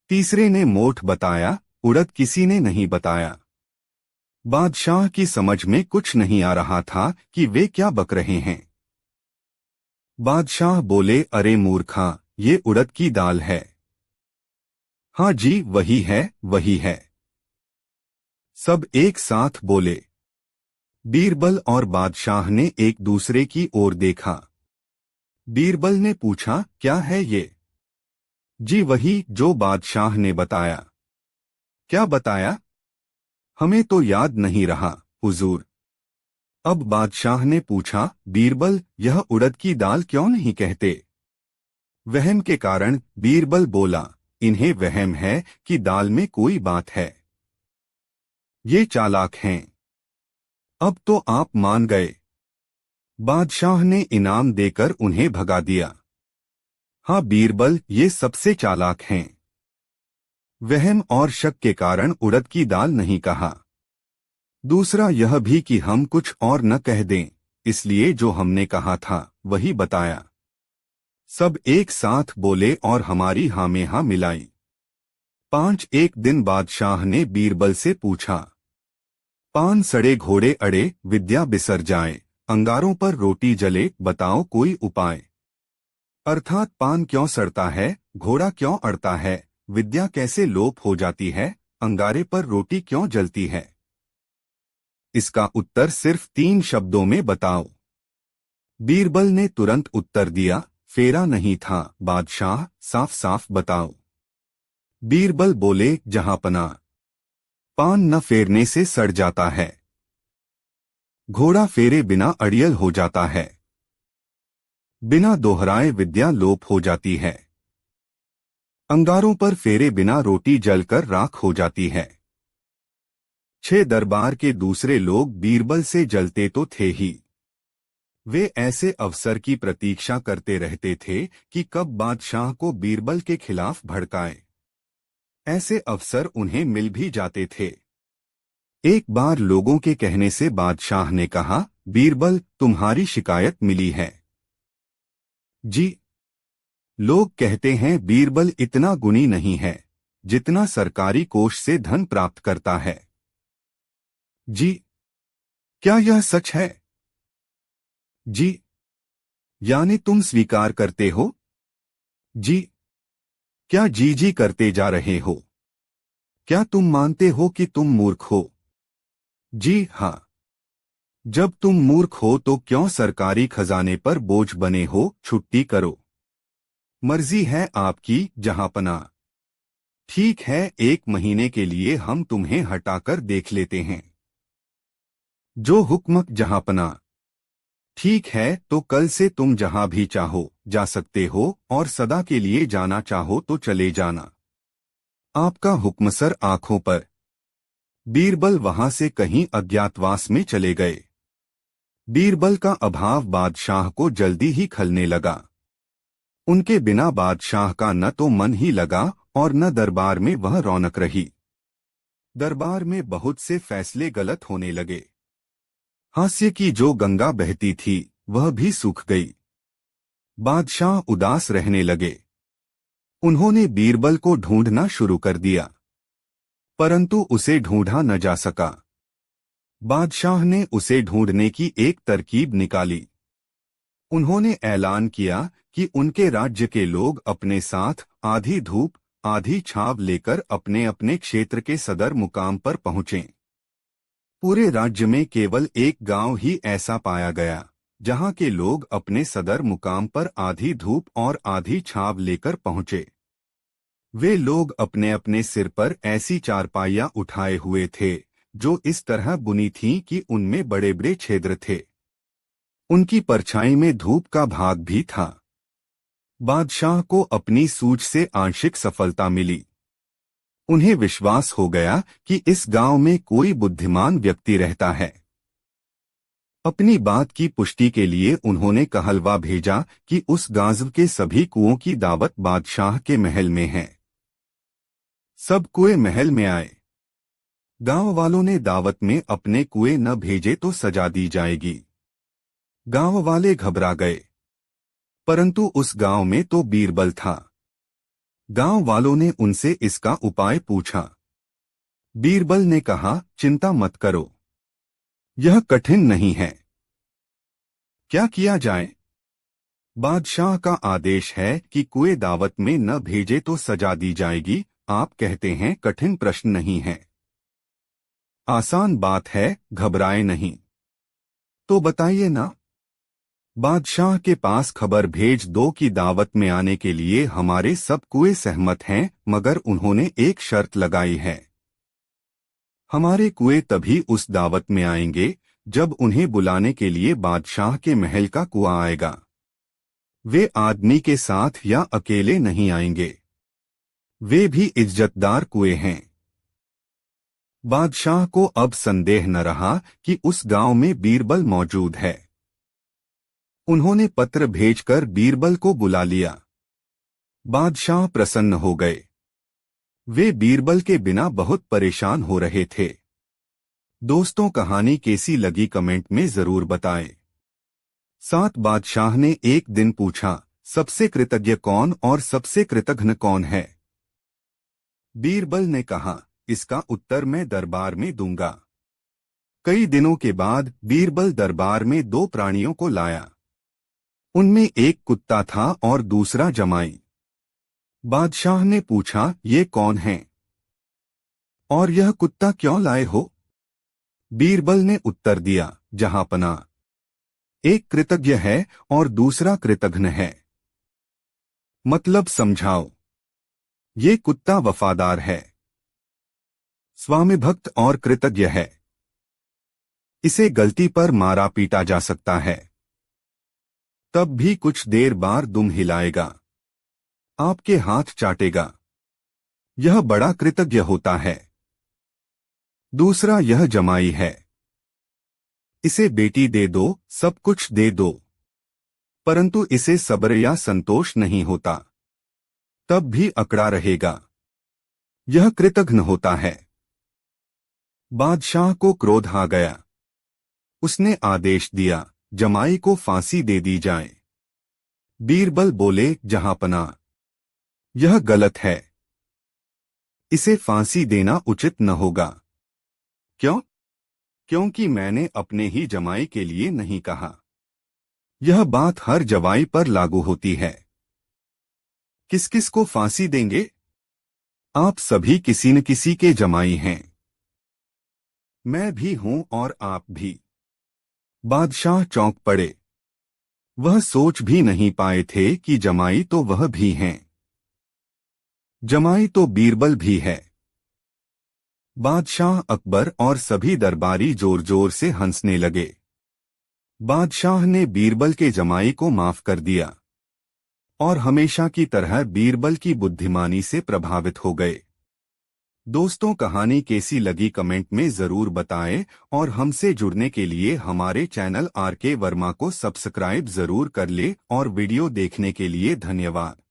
तीसरे ने मोठ बताया, उड़द किसी ने नहीं बताया। बादशाह की समझ में कुछ नहीं आ रहा था कि वे क्या बक रहे हैं। बादशाह बोले, अरे मूर्खा, ये उड़द की दाल है। हाँ जी, वही है, वही है। सब एक साथ बोले। बीरबल और बादशाह ने एक दूसरे की ओर देखा। बीरबल ने पूछा, क्या है ये? जी वही जो बादशाह ने बताया। क्या बताया? हमें तो याद नहीं रहा, हुजूर। अब बादशाह ने पूछा, बीरबल, यह उड़द की दाल क्यों नहीं कहते? वहम के कारण बीरबल बोला, इन्हें वहम है कि दाल में कोई बात है। ये चालाक हैं। अब तो आप मान गए। बादशाह ने इनाम देकर उन्हें भगा दिया। हाँ बीरबल, ये सबसे चालाक हैं। वहम और शक के कारण उड़द की दाल नहीं कहा। दूसरा यह भी कि हम कुछ और न कह दें, इसलिए जो हमने कहा था वही बताया। सब एक साथ बोले और हमारी हाँ में हाँ मिलाई। एक दिन बादशाह ने बीरबल से पूछा, पान सड़े घोड़े अड़े, विद्या बिसर जाए, अंगारों पर रोटी जले, बताओ कोई उपाय। अर्थात पान क्यों सड़ता है, घोड़ा क्यों अड़ता है, विद्या कैसे लोप हो जाती है, अंगारे पर रोटी क्यों जलती है। इसका उत्तर सिर्फ 3 शब्दों में बताओ। बीरबल ने तुरंत उत्तर दिया, फेरा नहीं था बादशाह, साफ साफ बताओ। बीरबल बोले, जहांपना, पान न फेरने से सड़ जाता है, घोड़ा फेरे बिना अड़ियल हो जाता है, बिना दोहराए विद्या लोप हो जाती है, अंगारों पर फेरे बिना रोटी जलकर राख हो जाती है। 6 दरबार के दूसरे लोग बीरबल से जलते तो थे ही, वे ऐसे अवसर की प्रतीक्षा करते रहते थे कि कब बादशाह को बीरबल के खिलाफ भड़काए। ऐसे अवसर उन्हें मिल भी जाते थे। एक बार लोगों के कहने से बादशाह ने कहा, बीरबल, तुम्हारी शिकायत मिली है। जी। लोग कहते हैं बीरबल इतना गुणी नहीं है जितना सरकारी कोष से धन प्राप्त करता है। जी। क्या यह सच है? जी। यानी तुम स्वीकार करते हो? जी। क्या जी जी करते जा रहे हो? क्या तुम मानते हो कि तुम मूर्ख हो? जी हाँ। जब तुम मूर्ख हो तो क्यों सरकारी खजाने पर बोझ बने हो? छुट्टी करो। मर्जी है आपकी, जहांपना। ठीक है, 1 महीने के लिए हम तुम्हें हटाकर देख लेते हैं। जो हुक्म, जहांपना। ठीक है, तो कल से तुम जहां भी चाहो जा सकते हो और सदा के लिए जाना चाहो तो चले जाना। आपका हुक्म सर, आंखों पर। बीरबल वहां से कहीं अज्ञातवास में चले गए। बीरबल का अभाव बादशाह को जल्दी ही खलने लगा। उनके बिना बादशाह का न तो मन ही लगा और न दरबार में वह रौनक रही। दरबार में बहुत से फैसले गलत होने लगे। हास्य की जो गंगा बहती थी वह भी सूख गई। बादशाह उदास रहने लगे। उन्होंने बीरबल को ढूंढना शुरू कर दिया, परंतु उसे ढूंढा न जा सका। बादशाह ने उसे ढूंढने की एक तरकीब निकाली। उन्होंने ऐलान किया कि उनके राज्य के लोग अपने साथ आधी धूप आधी छाव लेकर अपने अपने क्षेत्र के सदर मुकाम पर पहुंचें। पूरे राज्य में केवल एक गांव ही ऐसा पाया गया जहां के लोग अपने सदर मुकाम पर आधी धूप और आधी छाव लेकर पहुंचे। वे लोग अपने अपने सिर पर ऐसी चारपाइयां उठाए हुए थे जो इस तरह बुनी थीं कि उनमें बड़े बड़े छिद्र थे। उनकी परछाई में धूप का भाग भी था। बादशाह को अपनी सूझ से आंशिक सफलता मिली। उन्हें विश्वास हो गया कि इस गांव में कोई बुद्धिमान व्यक्ति रहता है। अपनी बात की पुष्टि के लिए उन्होंने कहलवा भेजा कि उस गाज़व के सभी कुओं की दावत बादशाह के महल में है। सब कुएं महल में आए। गांव वालों ने दावत में अपने कुएं न भेजे तो सजा दी जाएगी। गांव वाले घबरा गए, परंतु उस गांव में तो बीरबल था। गांव वालों ने उनसे इसका उपाय पूछा। बीरबल ने कहा, चिंता मत करो, यह कठिन नहीं है। क्या किया जाए? बादशाह का आदेश है कि कुएं दावत में न भेजे तो सजा दी जाएगी। आप कहते हैं कठिन प्रश्न नहीं है। आसान बात है, घबराए नहीं। तो बताइए ना। बादशाह के पास खबर भेज दो कि दावत में आने के लिए हमारे सब कुएं सहमत हैं, मगर उन्होंने एक शर्त लगाई है। हमारे कुएं तभी उस दावत में आएंगे जब उन्हें बुलाने के लिए बादशाह के महल का कुआं आएगा। वे आदमी के साथ या अकेले नहीं आएंगे। वे भी इज्जतदार कुएं हैं। बादशाह को अब संदेह न रहा कि उस गांव में बीरबल मौजूद है। उन्होंने पत्र भेजकर बीरबल को बुला लिया। बादशाह प्रसन्न हो गए। वे बीरबल के बिना बहुत परेशान हो रहे थे। दोस्तों, कहानी कैसी लगी कमेंट में जरूर बताएं। साथ बादशाह ने एक दिन पूछा, सबसे कृतज्ञ कौन और सबसे कृतघ्न कौन है? बीरबल ने कहा, इसका उत्तर मैं दरबार में दूंगा। कई दिनों के बाद बीरबल दरबार में दो प्राणियों को लाया। उनमें एक कुत्ता था और दूसरा जमाई। बादशाह ने पूछा, ये कौन है और यह कुत्ता क्यों लाए हो? बीरबल ने उत्तर दिया, जहांपना, एक कृतज्ञ है और दूसरा कृतघ्न है। मतलब समझाओ। ये कुत्ता वफादार है, स्वामिभक्त और कृतज्ञ है। इसे गलती पर मारा पीटा जा सकता है, तब भी कुछ देर बाद दुम हिलाएगा, आपके हाथ चाटेगा। यह बड़ा कृतज्ञ होता है। दूसरा यह जमाई है। इसे बेटी दे दो, सब कुछ दे दो, परंतु इसे सब्र या संतोष नहीं होता, तब भी अकड़ा रहेगा। यह कृतघ्न होता है। बादशाह को क्रोध आ गया। उसने आदेश दिया, जमाई को फांसी दे दी जाए। बीरबल बोले, जहांपना, यह गलत है। इसे फांसी देना उचित न होगा। क्यों? क्योंकि मैंने अपने ही जमाई के लिए नहीं कहा। यह बात हर जवाई पर लागू होती है। किस किस को फांसी देंगे? आप सभी किसी न किसी के जमाई हैं। मैं भी हूं और आप भी। बादशाह चौंक पड़े। वह सोच भी नहीं पाए थे कि जमाई तो वह भी हैं। जमाई तो बीरबल भी है। बादशाह अकबर और सभी दरबारी जोर जोर से हंसने लगे। बादशाह ने बीरबल के जमाई को माफ कर दिया और हमेशा की तरह बीरबल की बुद्धिमानी से प्रभावित हो गए। दोस्तों, कहानी कैसी लगी कमेंट में जरूर बताएं और हमसे जुड़ने के लिए हमारे चैनल आरके वर्मा को सब्सक्राइब जरूर कर ले और वीडियो देखने के लिए धन्यवाद।